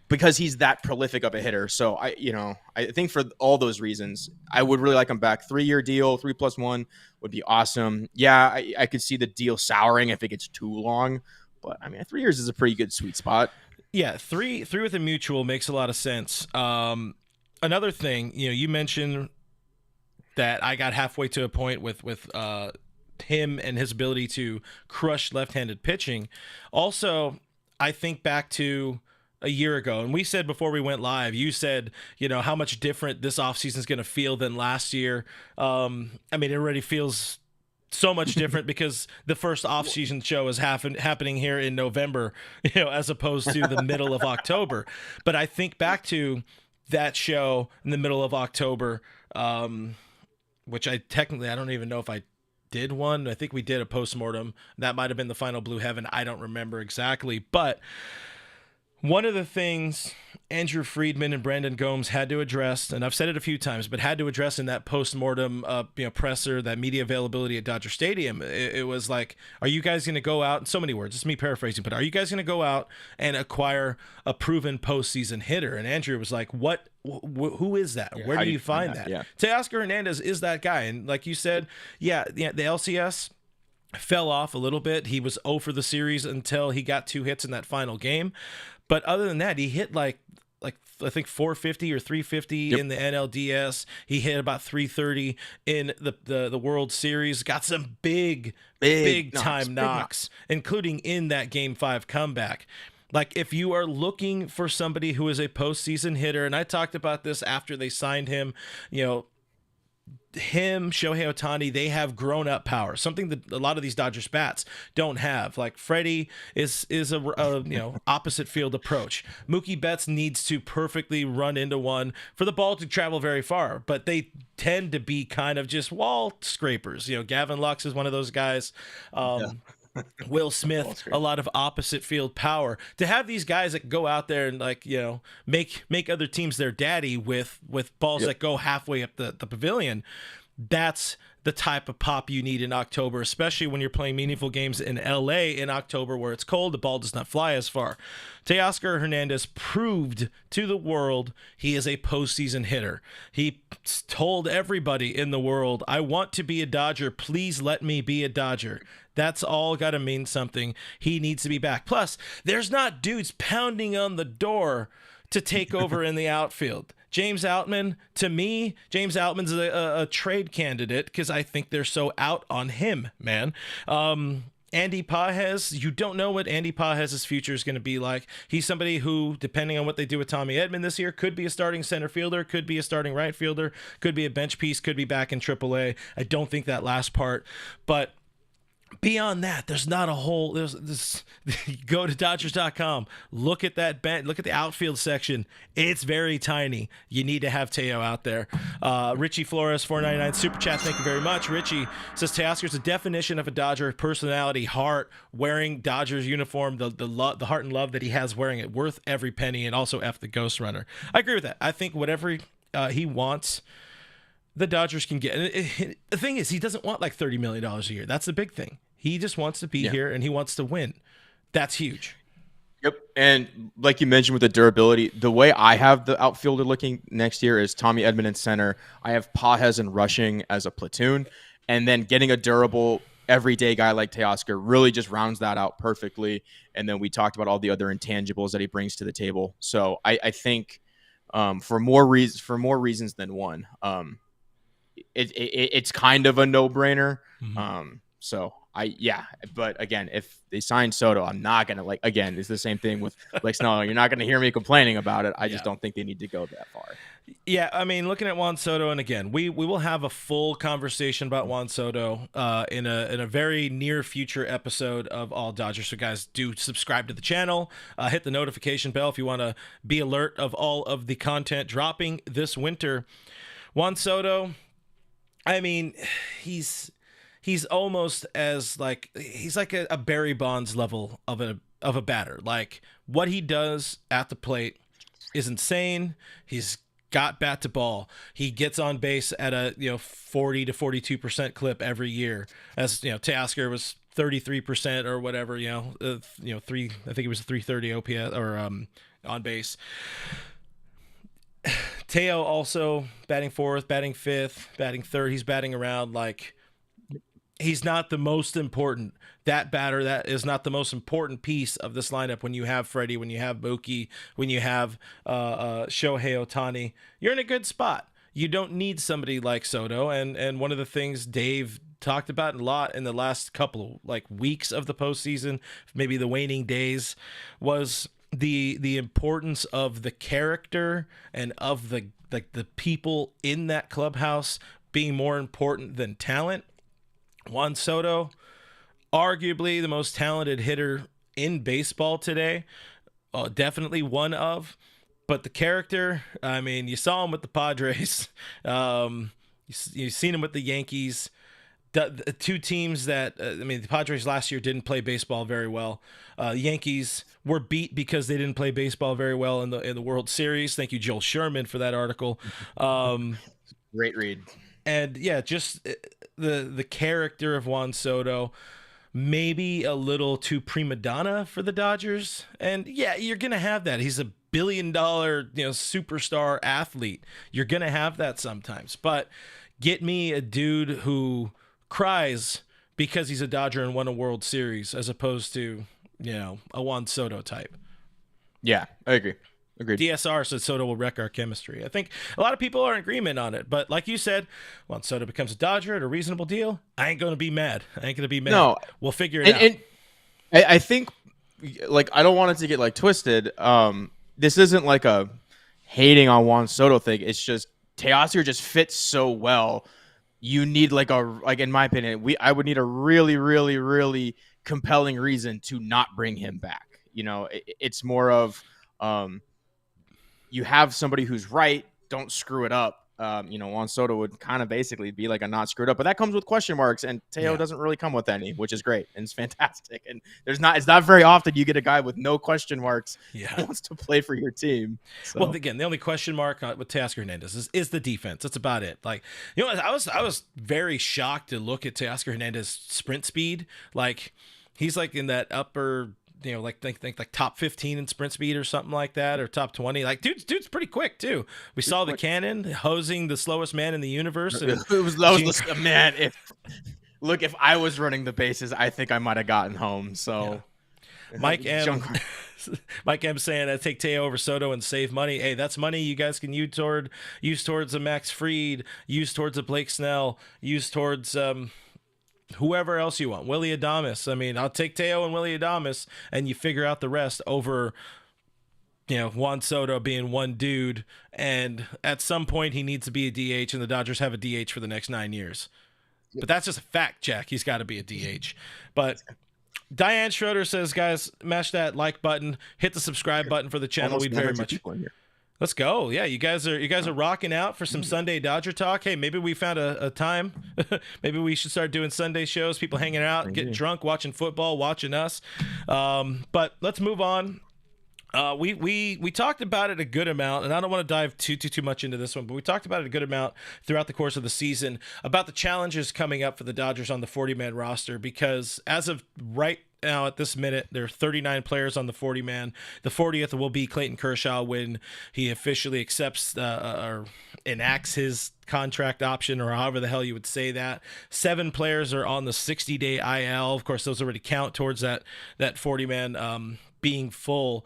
because he's that prolific of a hitter. So I think for all those reasons, I would really like him back. 3-year deal, 3+1 would be awesome. Yeah, I could see the deal souring if it gets too long, but I mean, 3 years is a pretty good sweet spot. Yeah, three with a mutual makes a lot of sense. Another thing, you mentioned that I got halfway to a point with him and his ability to crush left-handed pitching. Also, I think back to a year ago, and we said before we went live, you said, how much different this offseason is going to feel than last year. I mean, it already feels so much different because the first offseason show is happening here in November, as opposed to the middle of October. But I think back to that show in the middle of October, which I don't even know if I did one. I think we did a postmortem. That might have been the final Blue Heaven. I don't remember exactly. But one of the things Andrew Friedman and Brandon Gomes had to address, and I've said it a few times, but had to address in that postmortem presser, that media availability at Dodger Stadium, it was like, are you guys going to go out, in so many words, it's me paraphrasing, but are you guys going to go out and acquire a proven postseason hitter? And Andrew was like, what? Who is that? Yeah, where do you find that? Yeah. Teoscar Hernandez is that guy. And like you said, the LCS, fell off a little bit. He was 0 for the series until he got 2 hits in that final game. But other than that, he hit like I think 450 or 350 in the NLDS. He hit about 330 in the World Series. Got some big time knocks, including in that Game 5 comeback. Like, if you are looking for somebody who is a postseason hitter, and I talked about this after they signed him, him, Shohei Ohtani, they have grown up power, something that a lot of these Dodgers bats don't have. Like Freddie is a opposite field approach. Mookie Betts needs to perfectly run into one for the ball to travel very far, but they tend to be kind of just wall scrapers. Gavin Lux is one of those guys. Will Smith, a lot of opposite field power. To have these guys that go out there and make other teams their daddy with balls that go halfway up the pavilion, that's the type of pop you need in October, especially when you're playing meaningful games in LA in October where it's cold, the ball does not fly as far. Teoscar Hernandez proved to the world he is a postseason hitter. He told everybody in the world, I want to be a Dodger. Please let me be a Dodger. That's all got to mean something. He needs to be back. Plus, there's not dudes pounding on the door to take over in the outfield. James Outman, to me, James Outman's a trade candidate because I think they're so out on him, man. Andy Pages, you don't know what Andy Pages' future is going to be like. He's somebody who, depending on what they do with Tommy Edman this year, could be a starting center fielder, could be a starting right fielder, could be a bench piece, could be back in AAA. I don't think that last part, but beyond that, there's not a whole. There's go to Dodgers.com. Look at that bench. Look at the outfield section. It's very tiny. You need to have Teo out there. Richie Flores, $4.99 super chat. Thank you very much. Richie says Teoscar's the definition of a Dodger personality. Heart, wearing Dodgers uniform. The heart and love that he has wearing it, worth every penny. And also F the Ghost Runner. I agree with that. I think whatever he wants, the Dodgers can get. And the thing is, he doesn't want like $30 million a year. That's the big thing. He just wants to be here and he wants to win. That's huge. Yep. And like you mentioned with the durability, the way I have the outfielder looking next year is Tommy Edman in center. I have Pages and rushing as a platoon. And then getting a durable, everyday guy like Teoscar really just rounds that out perfectly. And then we talked about all the other intangibles that he brings to the table. So I think for more reasons than one, it's kind of a no-brainer. But again, if they sign Soto, I'm not going to it's the same thing with Snow. You're not going to hear me complaining about it. I just don't think they need to go that far. Yeah, I mean, looking at Juan Soto, and again, we will have a full conversation about Juan Soto in a very near future episode of All Dodgers. So guys, do subscribe to the channel, hit the notification bell if you want to be alert of all of the content dropping this winter. Juan Soto, I mean, he's almost as he's like a Barry Bonds level of a batter. Like, what he does at the plate is insane. He's got bat to ball. He gets on base at a 40 to 42% clip every year. As Teoscar was 33% or whatever. I think it was 330 OPS or on base. Teo also batting fourth, batting fifth, batting third. He's batting around he's not the most important. That batter, that is not the most important piece of this lineup when you have Freddie, when you have Mookie, when you have Shohei Ohtani. You're in a good spot. You don't need somebody like Soto. And one of the things Dave talked about a lot in the last couple of weeks of the postseason, maybe the waning days, was the importance of the character and of the people in that clubhouse being more important than talent. Juan Soto, arguably the most talented hitter in baseball today, definitely one of, but the character, I mean, you saw him with the Padres, you've seen him with the Yankees, the two teams that, the Padres last year didn't play baseball very well. Yankees were beat because they didn't play baseball very well in the World Series. Thank you, Joel Sherman, for that article. Great read. And yeah, just the character of Juan Soto, maybe a little too prima donna for the Dodgers. And yeah, you're going to have that. He's a $1 billion, superstar athlete. You're going to have that sometimes. But get me a dude who cries because he's a Dodger and won a World Series, as opposed to, a Juan Soto type. Yeah, I agree. Agreed. DSR says Soto will wreck our chemistry. I think a lot of people are in agreement on it, but like you said, once Soto becomes a Dodger at a reasonable deal, I ain't going to be mad. No, We'll figure it out. And I think, like, I don't want it to get like twisted. This isn't like a hating on Juan Soto thing. It's just Teoscar just fits so well. You need like in my opinion, I would need a really, really, really compelling reason to not bring him back. It's more of you have somebody who's right, don't screw it up. Juan Soto would kind of basically be like a not screwed up, but that comes with question marks, and Teo doesn't really come with any, which is great and it's fantastic. And it's not very often you get a guy with no question marks who wants to play for your team. So. Well, again, the only question mark with Teoscar Hernandez is the defense. That's about it. Like, I was very shocked to look at Teoscar Hernandez sprint speed. Like, he's like in that upper, like top 15 in sprint speed or something like that, or top 20. Like, dude's pretty quick too. We saw the cannon hosing the slowest man in the universe. And man. If I was running the bases, I think I might have gotten home. So, Mike M saying I take Teo over Soto and save money. Hey, that's money you guys can use towards a Max Fried, use towards a Blake Snell, use towards whoever else you want, Willy Adames. I mean, I'll take Teo and Willy Adames, and you figure out the rest over, Juan Soto being one dude. And at some point, he needs to be a DH, and the Dodgers have a DH for the next 9 years. But that's just a fact, Jack. He's got to be a DH. But Diane Schroeder says, guys, mash that like button, hit the subscribe button for the channel. We'd very much. Let's go. Yeah, you guys are rocking out for some Sunday Dodger talk. Hey, maybe we found a time. Maybe we should start doing Sunday shows, people hanging out, getting drunk, watching football, watching us. But let's move on. We talked about it a good amount, and I don't want to dive too much into this one, but we talked about it a good amount throughout the course of the season about the challenges coming up for the Dodgers on the 40-man roster, because as of right now at this minute, there are 39 players on the 40-man. The 40th will be Clayton Kershaw when he officially accepts or enacts his contract option, or however the hell you would say that. 7 players are on the 60-day IL. Of course, those already count towards that 40-man being full.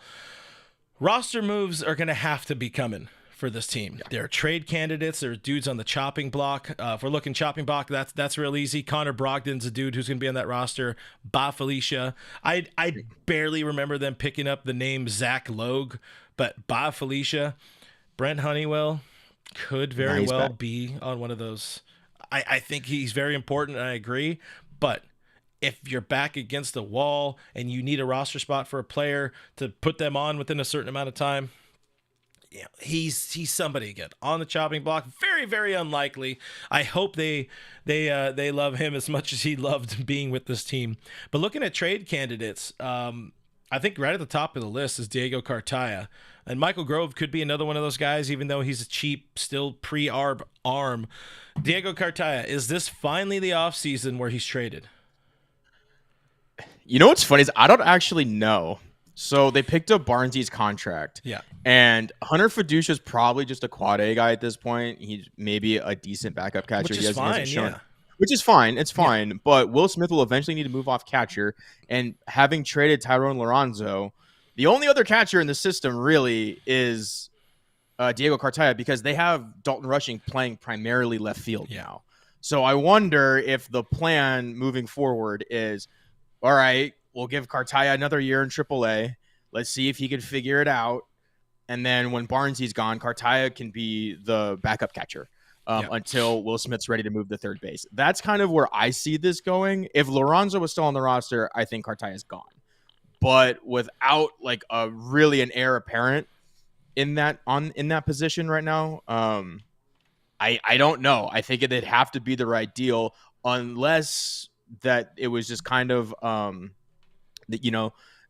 Roster moves are going to have to be coming for this team. Yeah. There are trade candidates. There are dudes on the chopping block. If we're looking chopping block, that's real easy. Connor Brogdon's a dude who's going to be on that roster. Ba Felicia. I barely remember them picking up the name Zach Logue, but Ba Felicia, Brent Honeywell could very well be on one of those. I think he's very important, and I agree. But if you're back against the wall and you need a roster spot for a player to put them on within a certain amount of time, he's somebody again on the chopping block. Very, very unlikely. I hope they love him as much as he loved being with this team. But looking at trade candidates, I think right at the top of the list is Diego Cartaya. And Michael Grove could be another one of those guys, even though he's a cheap, still pre-arb arm. Diego Cartaya, is this finally the offseason where he's traded? You know what's funny is I don't actually know. So they picked up Barnesy's contract. Yeah. And Hunter Fiducia is probably just a quad A guy at this point. He's maybe a decent backup catcher. Which is fine, yeah. Which is fine. It's fine. Yeah. But Will Smith will eventually need to move off catcher. And having traded Tyrone Lorenzo, the only other catcher in the system really is Diego Cartaya, because they have Dalton Rushing playing primarily left field now. So I wonder if the plan moving forward is, all right, we'll give Cartaya another year in AAA. Let's see if he can figure it out. And then when Barnesy's gone, Cartaya can be the backup catcher until Will Smith's ready to move to third base. That's kind of where I see this going. If Lorenzo was still on the roster, I think Cartaya's gone. But without like an heir apparent in that position right now, I don't know. I think it'd have to be the right deal, unless that it was just kind of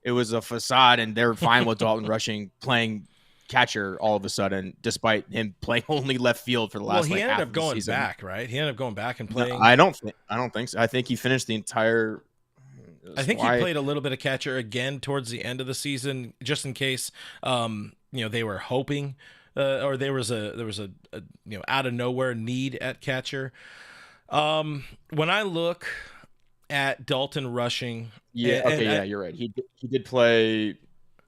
it was a facade and they're fine with Dalton Rushing playing catcher all of a sudden, despite him playing only left field for the last. Well, he ended half up going season. Back, right? He ended up going back and playing. No, I don't think so. I think he finished the entire. I think he played a little bit of catcher again towards the end of the season, just in case they were hoping or there was a out of nowhere need at catcher. When I look at Dalton rushing. Yeah. Okay. Yeah, you're right. He did play.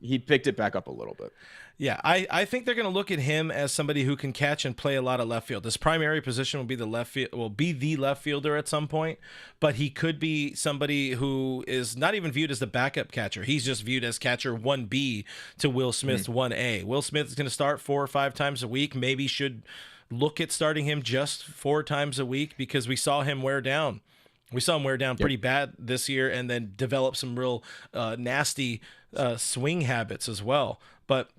He picked it back up a little bit. Yeah, I think they're going to look at him as somebody who can catch and play a lot of left field. His primary position will be the left fielder at some point, but he could be somebody who is not even viewed as the backup catcher. He's just viewed as catcher 1B to Will Smith's 1A. Will Smith is going to start 4 or 5 times a week. Maybe should look at starting him just 4 times a week because we saw him wear down. We saw him wear down pretty bad this year and then develop some real nasty swing habits as well. But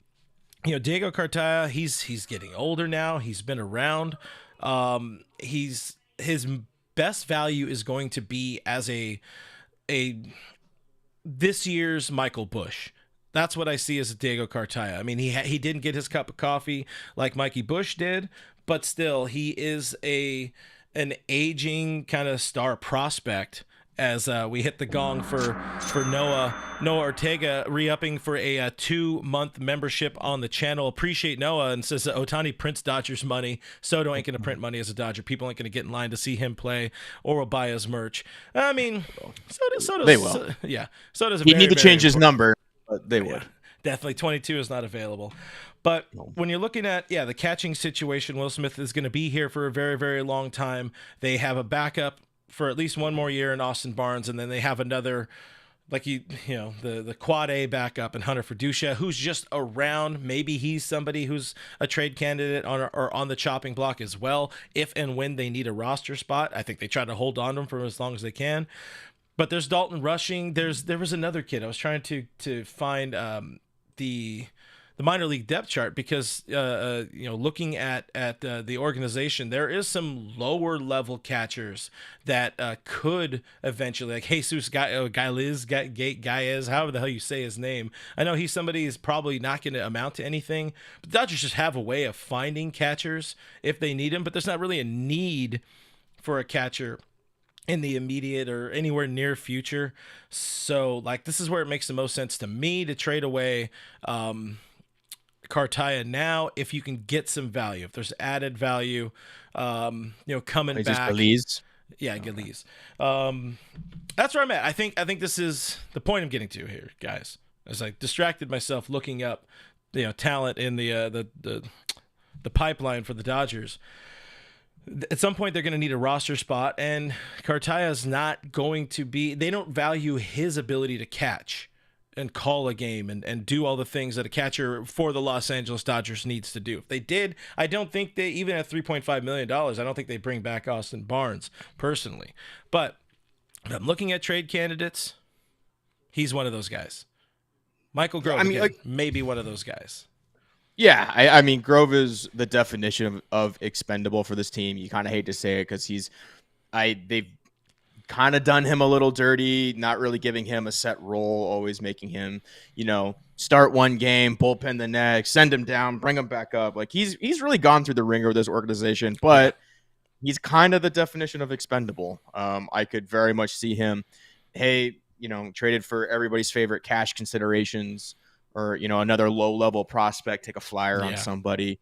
Diego Cartaya, he's getting older now. He's been around. His best value is going to be as a this year's Michael Busch. That's what I see as Diego Cartaya. I mean, he didn't get his cup of coffee like Mikey Busch did, but still, he is an aging kind of star prospect. As we hit the gong for Noah Ortega re-upping for a 2-month membership on the channel. Appreciate Noah, and says that Ohtani prints Dodgers money. Soto ain't going to print money as a Dodger. People ain't going to get in line to see him play or will buy his merch. I mean, Soto's they will. Soto's He'd need to change his number, but they would. Yeah, definitely 22 is not available. But when you're looking at, the catching situation, Will Smith is going to be here for a very, very long time. They have a backup for at least one more year in Austin Barnes, and then they have another, the quad A backup in Hunter Fiducia, who's just around. Maybe he's somebody who's a trade candidate on the chopping block as well, if and when they need a roster spot. I think they try to hold on to him for as long as they can. But there's Dalton rushing. There was another kid. I was trying to find the minor league depth chart because looking at the organization, there is some lower level catchers that could eventually, like Jesus Gaez, however the hell you say his name. I know he's somebody who's probably not going to amount to anything, but the Dodgers just have a way of finding catchers if they need them, but there's not really a need for a catcher in the immediate or anywhere near future. So this is where it makes the most sense to me to trade away Cartaya now if you can get some value, if there's added value, coming back. Galiz. Yeah, Galiz. That's where I'm at. I think this is the point I'm getting to here, guys. As I distracted myself looking up, talent in the pipeline for the Dodgers. At some point, they're going to need a roster spot, and Cartaya is not going to be. They don't value his ability to catch and call a game and do all the things that a catcher for the Los Angeles Dodgers needs to do. If they did, I don't think they, even at $3.5 million, I don't think they bring back Austin Barnes personally. But if I'm looking at trade candidates, he's one of those guys. Michael Grove, maybe one of those guys. Yeah, I mean, Grove is the definition of expendable for this team. You kind of hate to say it because they've kind of done him a little dirty, not really giving him a set role, always making him, start one game, bullpen the next, send him down, bring him back up. He's really gone through the ringer with this organization, but he's kind of the definition of expendable. I could very much see him, traded for everybody's favorite cash considerations or, another low-level prospect, take a flyer on somebody.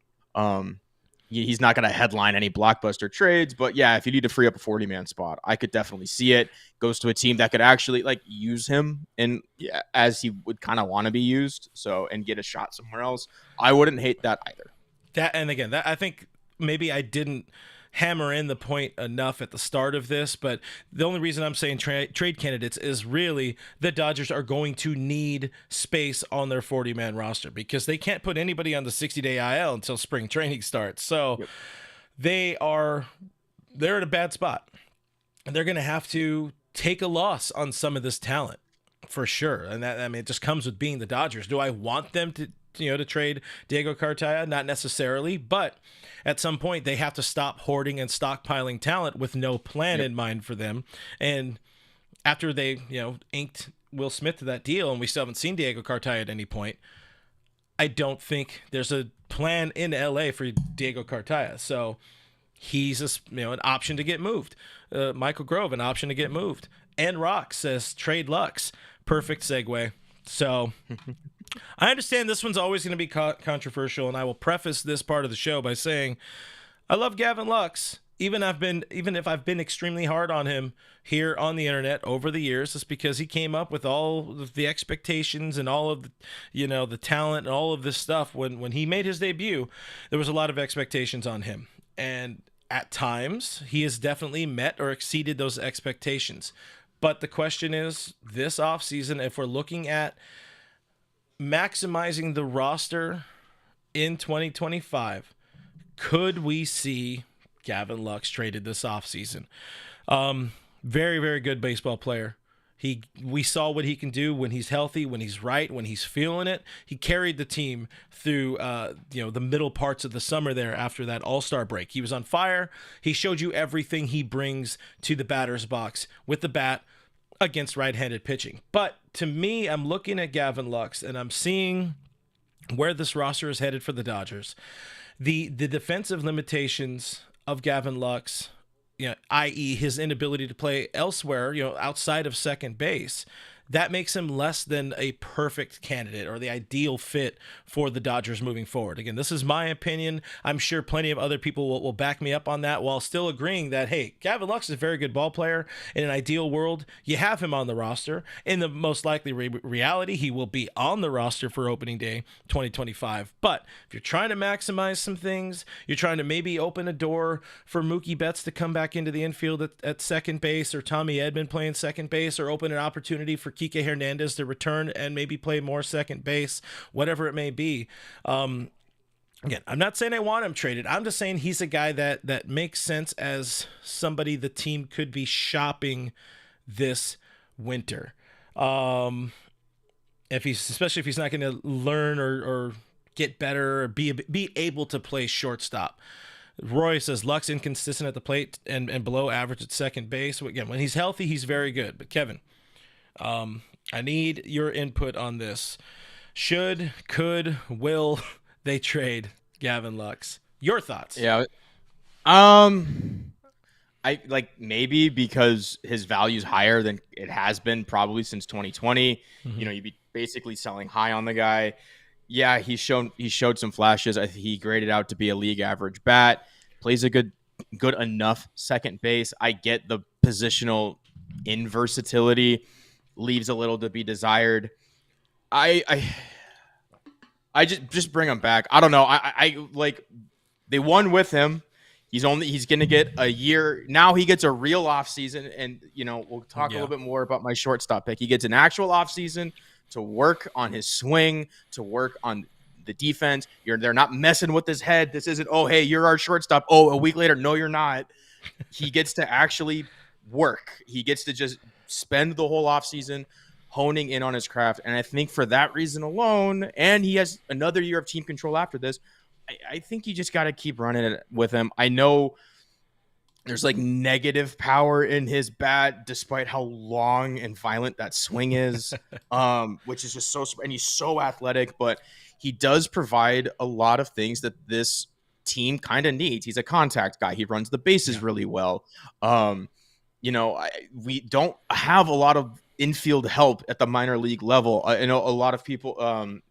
He's not going to headline any blockbuster trades, but if you need to free up a 40-man spot, I could definitely see it. Goes to a team that could actually use him as he would kind of want to be used, and get a shot somewhere else. I wouldn't hate that either. I think maybe I didn't hammer in the point enough at the start of this, but the only reason I'm saying trade candidates is really the Dodgers are going to need space on their 40-man roster because they can't put anybody on the 60-day IL until spring training starts. So they're in a bad spot, and they're going to have to take a loss on some of this talent for sure. And that, it just comes with being the Dodgers. Do I want them to trade Diego Cartaya? Not necessarily, but at some point they have to stop hoarding and stockpiling talent with no plan in mind for them. And after they, inked Will Smith to that deal, and we still haven't seen Diego Cartaya at any point, I don't think there's a plan in LA for Diego Cartaya. So he's an option to get moved. Michael Grove, an option to get moved. And Rock says trade Lux. Perfect segue. So I understand this one's always going to be controversial, and I will preface this part of the show by saying I love Gavin Lux, even if I've been extremely hard on him here on the internet over the years, it's because he came up with all of the expectations and all of the, the talent and all of this stuff. When he made his debut, there was a lot of expectations on him, and at times he has definitely met or exceeded those expectations. But the question is, this offseason, if we're looking at maximizing the roster in 2025, could we see Gavin Lux traded this offseason? Very, very good baseball player. We saw what he can do when he's healthy, when he's right, when he's feeling it. He carried the team through the middle parts of the summer there after that All-Star break. He was on fire. He showed you everything he brings to the batter's box with the bat against right-handed pitching. But to me, I'm looking at Gavin Lux and I'm seeing where this roster is headed for the Dodgers. The defensive limitations of Gavin Lux, i.e. his inability to play elsewhere, outside of second base, that makes him less than a perfect candidate or the ideal fit for the Dodgers moving forward. Again, this is my opinion. I'm sure plenty of other people will back me up on that, while still agreeing that, hey, Gavin Lux is a very good ball player. In an ideal world, you have him on the roster. In the most likely reality, he will be on the roster for opening day 2025. But if you're trying to maximize some things, you're trying to maybe open a door for Mookie Betts to come back into the infield at second base, or Tommy Edman playing second base, or open an opportunity for Teoscar Hernandez to return and maybe play more second base, whatever it may be. Again, I'm not saying I want him traded. I'm just saying he's a guy that makes sense as somebody the team could be this winter. Especially if he's not going to learn or get better or be able to play shortstop. Roy says Lux inconsistent at the plate and below average at second base. So again, when he's healthy, he's very good. But Kevin, I need your input on this. Should, could, will they trade Gavin Lux? Your thoughts? Yeah. I maybe because his value's higher than it has been probably since 2020. Mm-hmm. You'd be basically selling high on the guy. Yeah, he showed some flashes. I think he graded out to be a league average bat. Plays a good enough second base. I get the positional inversatility. Leaves a little to be desired. I just bring him back. I don't know. I like they won with him. He's going to get a year. Now he gets a real offseason, and we'll talk a little bit more about my shortstop pick. He gets an actual offseason to work on his swing, to work on the defense. They're not messing with his head. This isn't, oh, hey, you're our shortstop. Oh, a week later, no, you're not. He gets to actually work. He gets to just spend the whole offseason honing in on his craft. And I think for that reason alone, and he has another year of team control after this, I think you just got to keep running it with him. I know there's negative power in his bat, despite how long and violent that swing is, which is just so, and he's so athletic, but he does provide a lot of things that this team kind of needs. He's a contact guy. He runs the bases really well. We don't have a lot of infield help at the minor league level. I know a lot of people,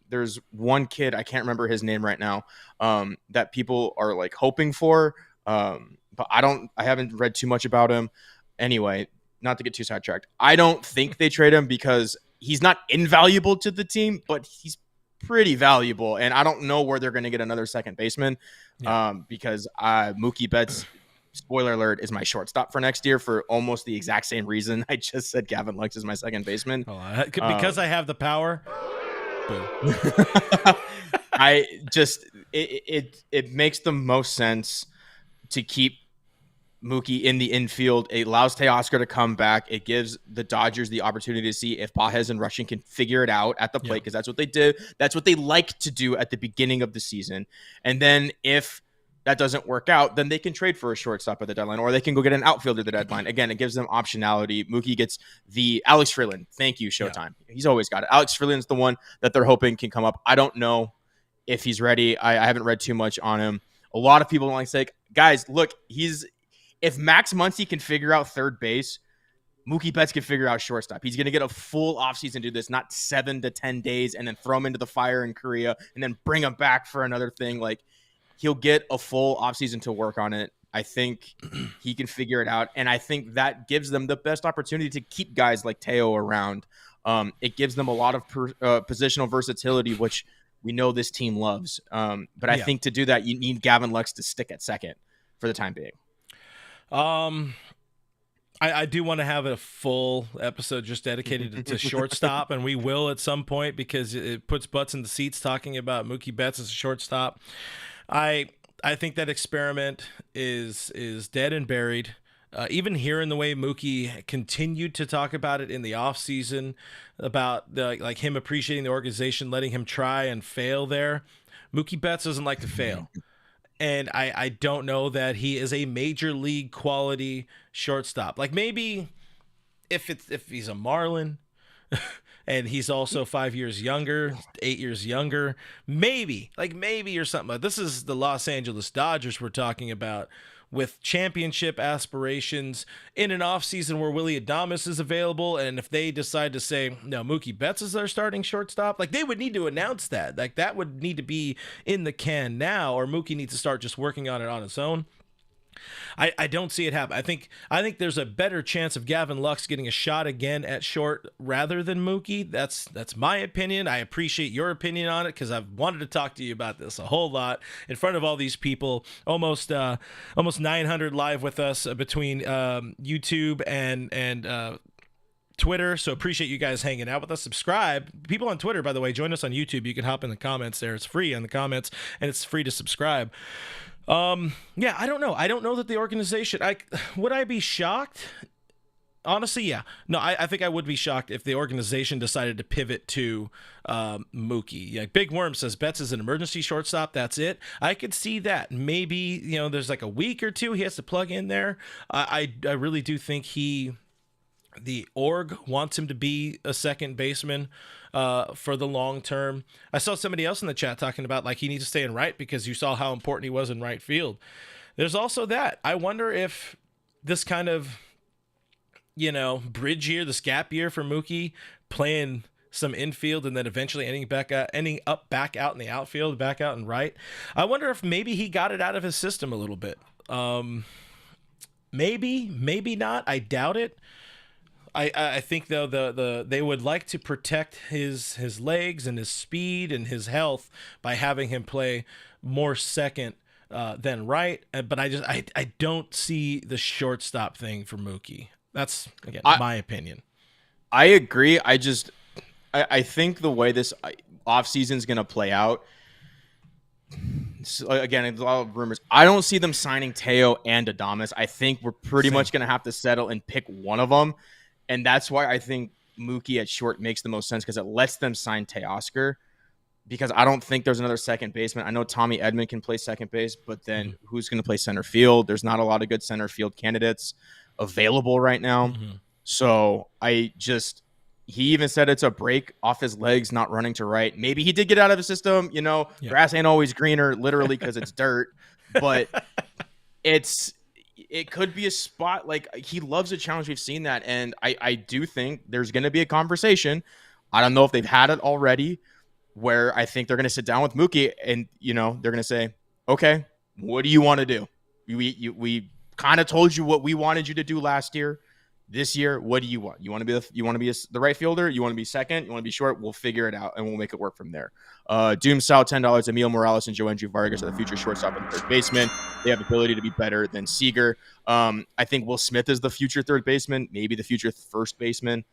there's one kid, I can't remember his name right now, that people are hoping for. But I haven't read too much about him. Anyway, not to get too sidetracked. I don't think they trade him because he's not invaluable to the team, but he's pretty valuable. And I don't know where they're going to get another second baseman because Mookie Betts, spoiler alert, is my shortstop for next year for almost the exact same reason I just said Gavin Lux is my second baseman. Because I have the power. Boo. It makes the most sense to keep Mookie in the infield. It allows Teoscar to come back. It gives the Dodgers the opportunity to see if Baez and Rushing can figure it out at the plate, because that's what they did. That's what they like to do at the beginning of the season. And then if that doesn't work out, then they can trade for a shortstop at the deadline, or they can go get an outfielder at the deadline. Again, it gives them optionality. Mookie gets the Alex Freeland. Thank you, Showtime. Yeah. He's always got it. Alex Freeland's the one that they're hoping can come up. I don't know if he's ready. I haven't read too much on him. A lot of people don't say, guys, look, if Max Muncy can figure out third base, Mookie Betts can figure out shortstop. He's going to get a full offseason to do this, not 7 to 10 days, and then throw him into the fire in Korea and then bring him back for another thing. He'll get a full offseason to work on it. I think he can figure it out, and I think that gives them the best opportunity to keep guys like Teo around. It gives them a lot of positional versatility, which we know this team loves. But I think to do that, you need Gavin Lux to stick at second for the time being. I do want to have a full episode just dedicated to shortstop, and we will at some point because it puts butts in the seats talking about Mookie Betts as a shortstop. I think that experiment is dead and buried. Even hearing the way Mookie continued to talk about it in the offseason, about like him appreciating the organization, letting him try and fail there. Mookie Betts doesn't like to fail. And I don't know that he is a major league quality shortstop. Like maybe if he's a Marlin and he's also 5 years younger, 8 years younger, maybe or something. This is the Los Angeles Dodgers we're talking about, with championship aspirations in an offseason where Willy Adames is available. And if they decide to say, no, Mookie Betts is our starting shortstop, like they would need to announce that. Like that would need to be in the can now, or Mookie needs to start just working on it on its own. I don't see it happen. I think there's a better chance of Gavin Lux getting a shot again at short rather than Mookie. That's my opinion. I appreciate your opinion on it because I've wanted to talk to you about this a whole lot in front of all these people. Almost 900 live with us between YouTube and Twitter, so appreciate you guys hanging out with us. Subscribe. People on Twitter, by the way, join us on YouTube. You can hop in the comments there. It's free on the comments, and it's free to subscribe. Yeah, I don't know. I don't know that the organization, would I be shocked? Honestly, yeah. No, I think I would be shocked if the organization decided to pivot to Mookie. Yeah, Big Worm says Betts is an emergency shortstop. That's it. I could see that. Maybe, there's like a week or two he has to plug in there. I really do think the org wants him to be a second baseman for the long term. I saw somebody else in the chat talking about like he needs to stay in right because you saw how important he was in right field. There's also that. I wonder if this kind of, bridge year, this gap year for Mookie, playing some infield and then eventually ending up back out in the outfield, back out in right. I wonder if maybe he got it out of his system a little bit. Maybe not. I doubt it. I think though they would like to protect his legs and his speed and his health by having him play more second than right. But I don't see the shortstop thing for Mookie. That's again my opinion. I agree. I think the way this offseason is going to play out. So again, a lot of rumors. I don't see them signing Teo and Adames. I think we're pretty much going to have to settle and pick one of them. And that's why I think Mookie at short makes the most sense because it lets them sign Teoscar because I don't think there's another second baseman. I know Tommy Edman can play second base, but then who's going to play center field? There's not a lot of good center field candidates available right now. Mm-hmm. So he even said it's a break off his legs, not running to right. Maybe he did get out of his system. Grass ain't always greener, literally because it's dirt, but it could be a spot. Like he loves a challenge. We've seen that. And I do think there's going to be a conversation. I don't know if they've had it already where I think they're going to sit down with Mookie and, they're going to say, okay, what do you want to do? We kind of told you what we wanted you to do last year. This year, what do you want? You want to be the right fielder? You want to be second? You want to be short? We'll figure it out and we'll make it work from there. Doom Sal, $10. Emil Morales and Joe Andrew Vargas are the future shortstop and third baseman. They have the ability to be better than Seager. I think Will Smith is the future third baseman, maybe the future first baseman.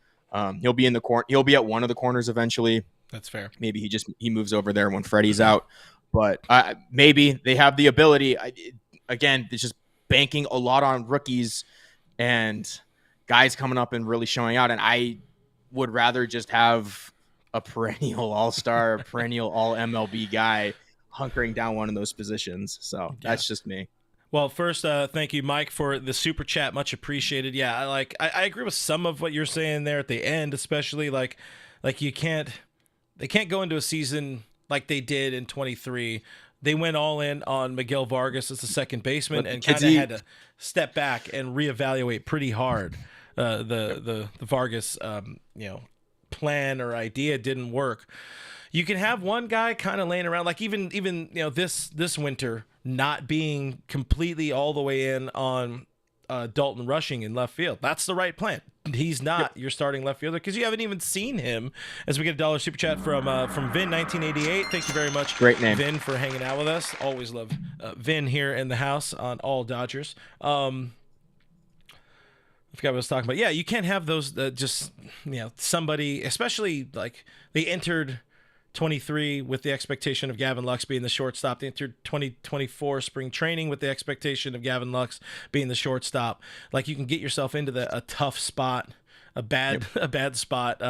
He'll be in the corner. He'll be at one of the corners eventually. That's fair. Maybe he moves over there when Freddie's out. But maybe they have the ability. Again, it's just banking a lot on rookies and guys coming up and really showing out. And I would rather just have a perennial all-star, perennial all-MLB guy hunkering down one of those positions. So that's just me. Well, first, thank you, Mike, for the super chat. Much appreciated. Yeah, I agree with some of what you're saying there at the end, especially like they can't go into a season like they did in 23. They went all in on Miguel Vargas as the second baseman and kind of had to step back and reevaluate pretty hard. The Vargas plan or idea didn't work. you can have one guy kind of laying around, like even this winter not being completely all the way in on Dalton Rushing in left field. That's the right plan. He's not your starting left fielder because you haven't even seen him. As we get a $1 super chat from Vin 1988. Thank you very much, Great name, Vin, for hanging out with us. Always love Vin here in the house on All Dodgers. I forgot what I was talking about. Yeah, you can't have those somebody, especially like they entered 23 with the expectation of Gavin Lux being the shortstop. They entered 2024 spring training with the expectation of Gavin Lux being the shortstop. Like you can get yourself into a tough spot, a bad spot,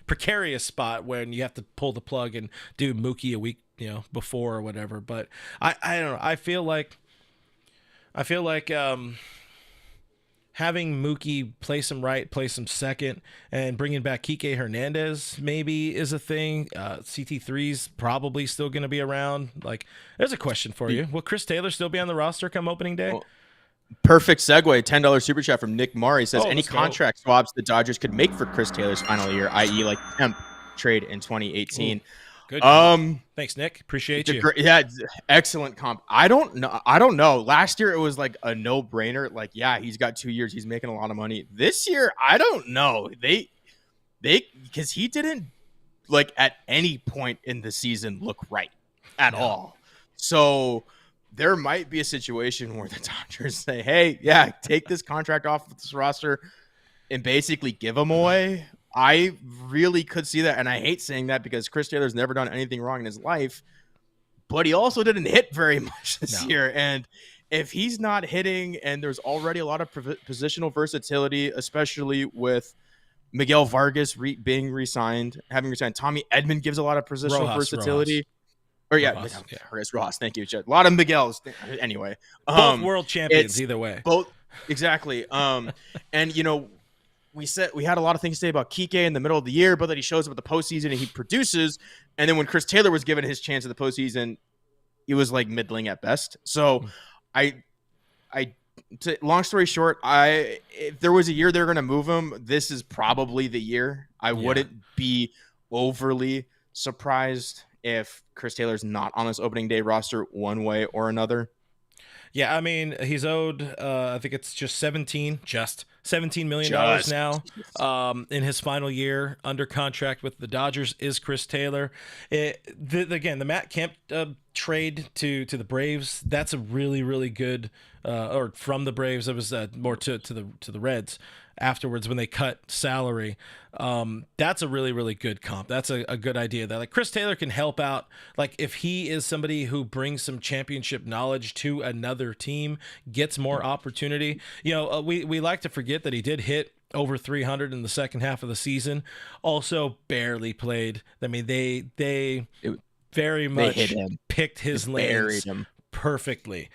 precarious spot when you have to pull the plug and do Mookie a week before or whatever. But I don't know. I feel like having Mookie play some right, play some second, and bringing back Kike Hernandez maybe is a thing. CT3's probably still going to be around. Like, there's a question for you. Will Chris Taylor still be on the roster come opening day? Well, perfect segue. $10 super chat from Nick Murray says any let's go. contract swaps the Dodgers could make for Chris Taylor's final year, i.e. like temp trade in 2018. Ooh. Good. Thanks, Nick. Appreciate you. Excellent comp. I don't know. Last year it was like a no-brainer. Like, yeah, he's got 2 years. He's making a lot of money. This year, I don't know. They because he didn't like at any point in the season look right at all. So there might be a situation where the Dodgers say, "Hey, yeah, take this contract off of this roster and basically give him away." I really could see that, and I hate saying that because Chris Taylor's never done anything wrong in his life, but he also didn't hit very much this year. And if he's not hitting, and there's already a lot of positional versatility, especially with Miguel Vargas being re-signed, having resigned, Tommy Edman gives a lot of positional versatility. Rojas. Thank you, Chet. A lot of Miguels. Anyway, both world champions either way. Both exactly. And we had a lot of things to say about Kike in the middle of the year, but that he shows up at the postseason and he produces. And then when Chris Taylor was given his chance at the postseason, he was like middling at best. So long story short, if there was a year they're going to move him, this is probably the year. I wouldn't be overly surprised if Chris Taylor's not on this opening day roster one way or another. Yeah, I mean, he's owed, I think it's just $17 million now in his final year under contract with the Dodgers is Chris Taylor. Again, the Matt Kemp trade to the Braves, that's a really, really good, or from the Braves, it was more to the Reds afterwards when they cut salary. That's a really, really good comp. That's a good idea that like Chris Taylor can help out. Like if he is somebody who brings some championship knowledge to another team, gets more opportunity. We like to forget that he did hit over 300 in the second half of the season. Also barely played. I mean, they very much picked his lanes perfectly.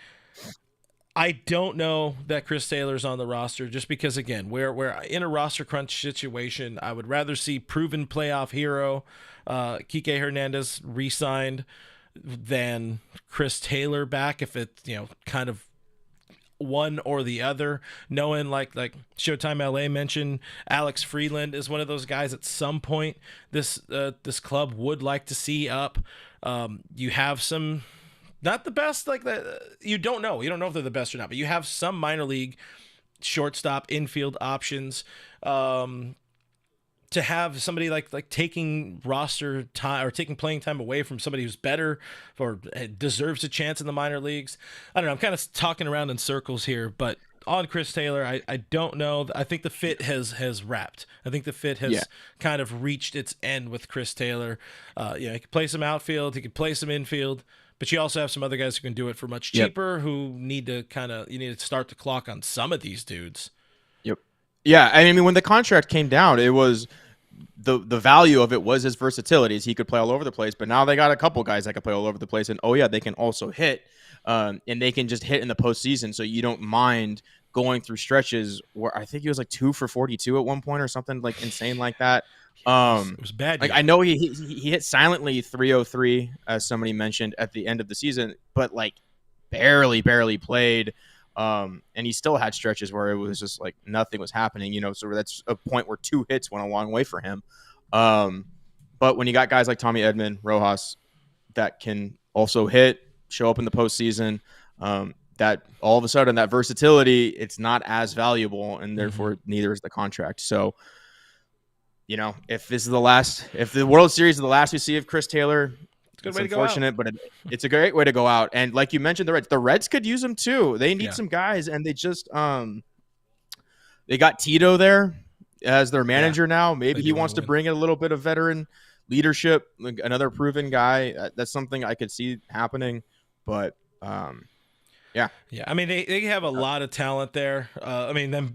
I don't know that Chris Taylor's on the roster just because, again, we're in a roster crunch situation. I would rather see proven playoff hero Kike Hernandez re-signed than Chris Taylor back if it's, kind of one or the other. Knowing like Showtime LA mentioned, Alex Freeland is one of those guys at some point this club would like to see up. You have some... Not the best, like that. You don't know if they're the best or not, but you have some minor league shortstop infield options. To have somebody like taking roster time or taking playing time away from somebody who's better or deserves a chance in the minor leagues. I don't know. I'm kind of talking around in circles here, but on Chris Taylor, I don't know. I think the fit has wrapped. I think the fit has kind of reached its end with Chris Taylor. He can play some outfield. He can play some infield. But you also have some other guys who can do it for much cheaper who need to you need to start the clock on some of these dudes. Yep. Yeah. I mean, when the contract came down, it was the value of it was his versatility. He could play all over the place, but now they got a couple guys that can play all over the place. And they can also hit and they can just hit in the postseason. So you don't mind going through stretches where I think he was like 2 for 42 at one point or something like insane like that. It was bad. Like I know he hit silently 303, as somebody mentioned at the end of the season, but like barely played. And he still had stretches where it was just like nothing was happening, So that's a point where 2 hits went a long way for him. But when you got guys like Tommy Edman, Rojas, that can also hit, show up in the postseason, that all of a sudden that versatility, it's not as valuable, and therefore neither is the contract. So, if this is if the World Series is the last we see of Chris Taylor, it's unfortunate, but it's a great way to go out. And like you mentioned, the Reds could use him too. They need some guys, and they just they got Tito there as their manager now. Maybe he wants to bring in a little bit of veteran leadership, like another proven guy. That's something I could see happening. But yeah. I mean, they have a lot of talent there. I mean, them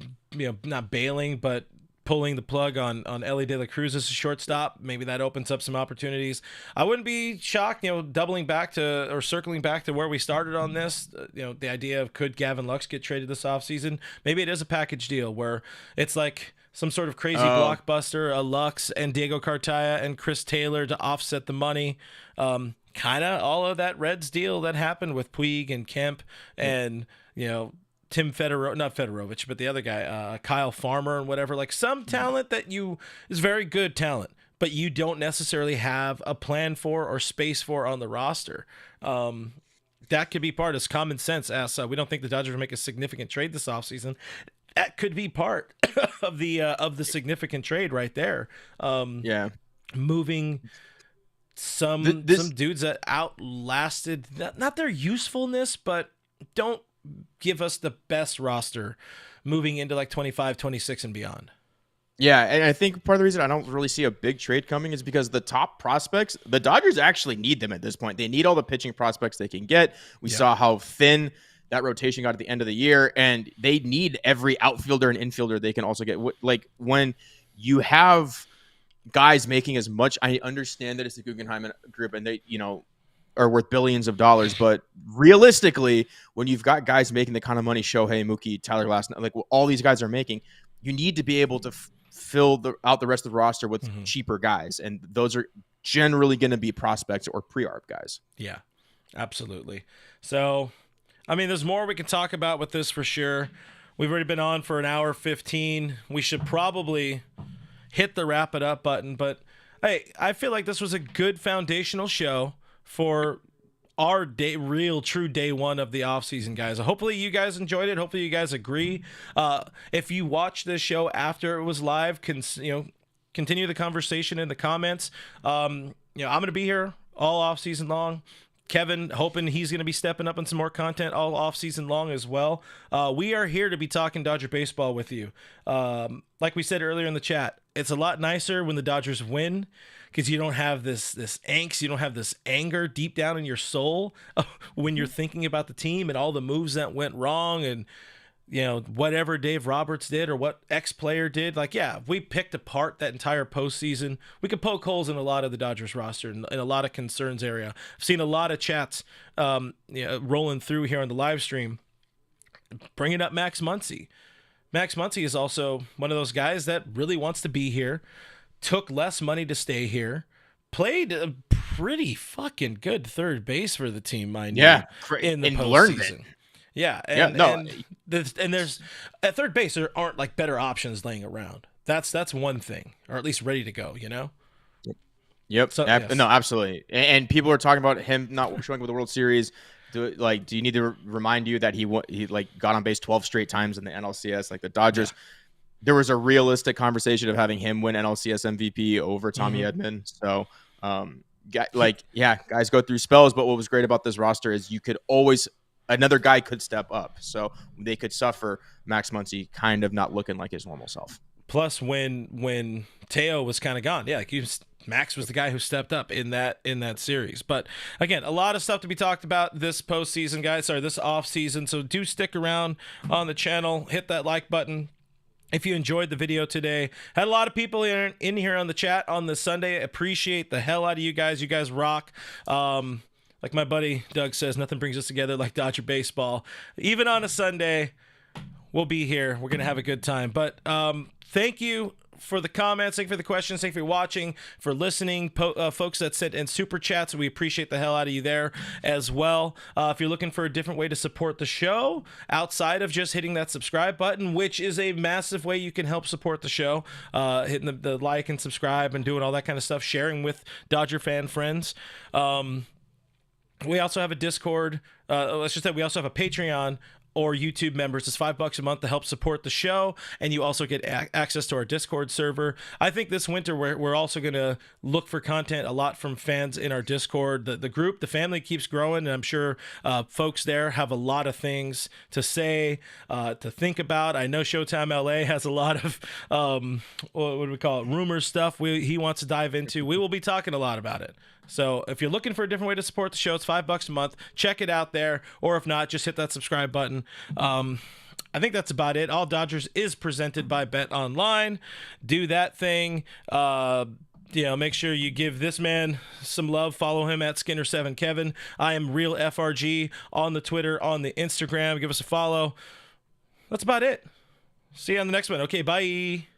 not bailing, but pulling the plug on Ellie De La Cruz as a shortstop. Maybe that opens up some opportunities. I wouldn't be shocked, doubling back to or circling back to where we started on this. The idea of could Gavin Lux get traded this offseason? Maybe it is a package deal where it's like some sort of crazy blockbuster, a Lux and Diego Cartaya and Chris Taylor to offset the money. Kind of all of that Reds deal that happened with Puig and Kemp and, Tim not Fedorovich, but the other guy, Kyle Farmer and whatever, like some talent that is very good talent, but you don't necessarily have a plan for or space for on the roster. That could be part of common sense. As we don't think the Dodgers will make a significant trade this offseason. That could be part of the significant trade right there. Moving some dudes that outlasted not their usefulness, but don't give us the best roster moving into like 25, 26 and beyond. Yeah, and I think part of the reason I don't really see a big trade coming is because the top prospects, the Dodgers actually need them at this point. They need all the pitching prospects they can get. We saw how thin that rotation got at the end of the year, and they need every outfielder and infielder they can also get. Like when you have guys making as much, I understand that it's the Guggenheim group and they, are worth billions of dollars, but realistically, when you've got guys making the kind of money Shohei, Mookie, Tyler Glasnow, like all these guys are making, you need to be able to fill out the rest of the roster with cheaper guys, and those are generally going to be prospects or pre-arb guys. Yeah, absolutely. So, I mean, there's more we can talk about with this for sure. We've already been on for an hour 15. We should probably hit the wrap it up button, but hey, I feel like this was a good foundational show for our true day one of the offseason, guys. Hopefully you guys enjoyed it. Hopefully you guys agree. If you watch this show after it was live, continue the conversation in the comments. I'm going to be here all offseason long. Kevin, hoping he's going to be stepping up on some more content all offseason long as well. We are here to be talking Dodger baseball with you. Like we said earlier in the chat, it's a lot nicer when the Dodgers win because you don't have this angst, you don't have this anger deep down in your soul when you're thinking about the team and all the moves that went wrong and whatever Dave Roberts did or what X player did. Like, yeah, if we picked apart that entire postseason, we could poke holes in a lot of the Dodgers roster and in a lot of concerns area. I've seen a lot of chats rolling through here on the live stream, bringing up Max Muncy. Max Muncy is also one of those guys that really wants to be here, took less money to stay here, played a pretty fucking good third base for the team, mind you, in the postseason. And there's at third base there aren't like better options laying around. That's one thing, or at least ready to go. Yep. So, No, absolutely. And people are talking about him not showing up with the World Series. Do you need to remind you that he got on base 12 straight times in the NLCS? Like the Dodgers, there was a realistic conversation of having him win NLCS MVP over Tommy Edman. So, guys go through spells. But what was great about this roster is you could always. Another guy could step up, so they could suffer Max Muncy kind of not looking like his normal self. Plus, when Teo was kind of gone, Max was the guy who stepped up in that series. But again, a lot of stuff to be talked about this postseason, guys. This off season. So do stick around on the channel. Hit that like button. If you enjoyed the video today, had a lot of people in here on the chat on this Sunday. Appreciate the hell out of you guys. You guys rock. Like my buddy Doug says, nothing brings us together like Dodger baseball. Even on a Sunday, we'll be here. We're going to have a good time. But thank you for the comments. Thank you for the questions. Thank you for watching, for listening. Folks that sent in super chats, we appreciate the hell out of you there as well. If you're looking for a different way to support the show outside of just hitting that subscribe button, which is a massive way you can help support the show, hitting the like and subscribe and doing all that kind of stuff, sharing with Dodger fan friends. We also have a Discord. Let's just say we also have a Patreon or YouTube members. It's $5 a month to help support the show, and you also get access to our Discord server. I think this winter we're also going to look for content a lot from fans in our Discord. The group, the family keeps growing, and I'm sure folks there have a lot of things to say, to think about. I know Showtime LA has a lot of what do we call it, rumors stuff he wants to dive into. We will be talking a lot about it. So if you're looking for a different way to support the show, it's $5 a month. Check it out there. Or if not, just hit that subscribe button. I think that's about it. All Dodgers is presented by Bet Online. Do that thing. Make sure you give this man some love. Follow him at Skinner7Kevin. I am Real FRG on the Twitter, on the Instagram. Give us a follow. That's about it. See you on the next one. Okay, bye.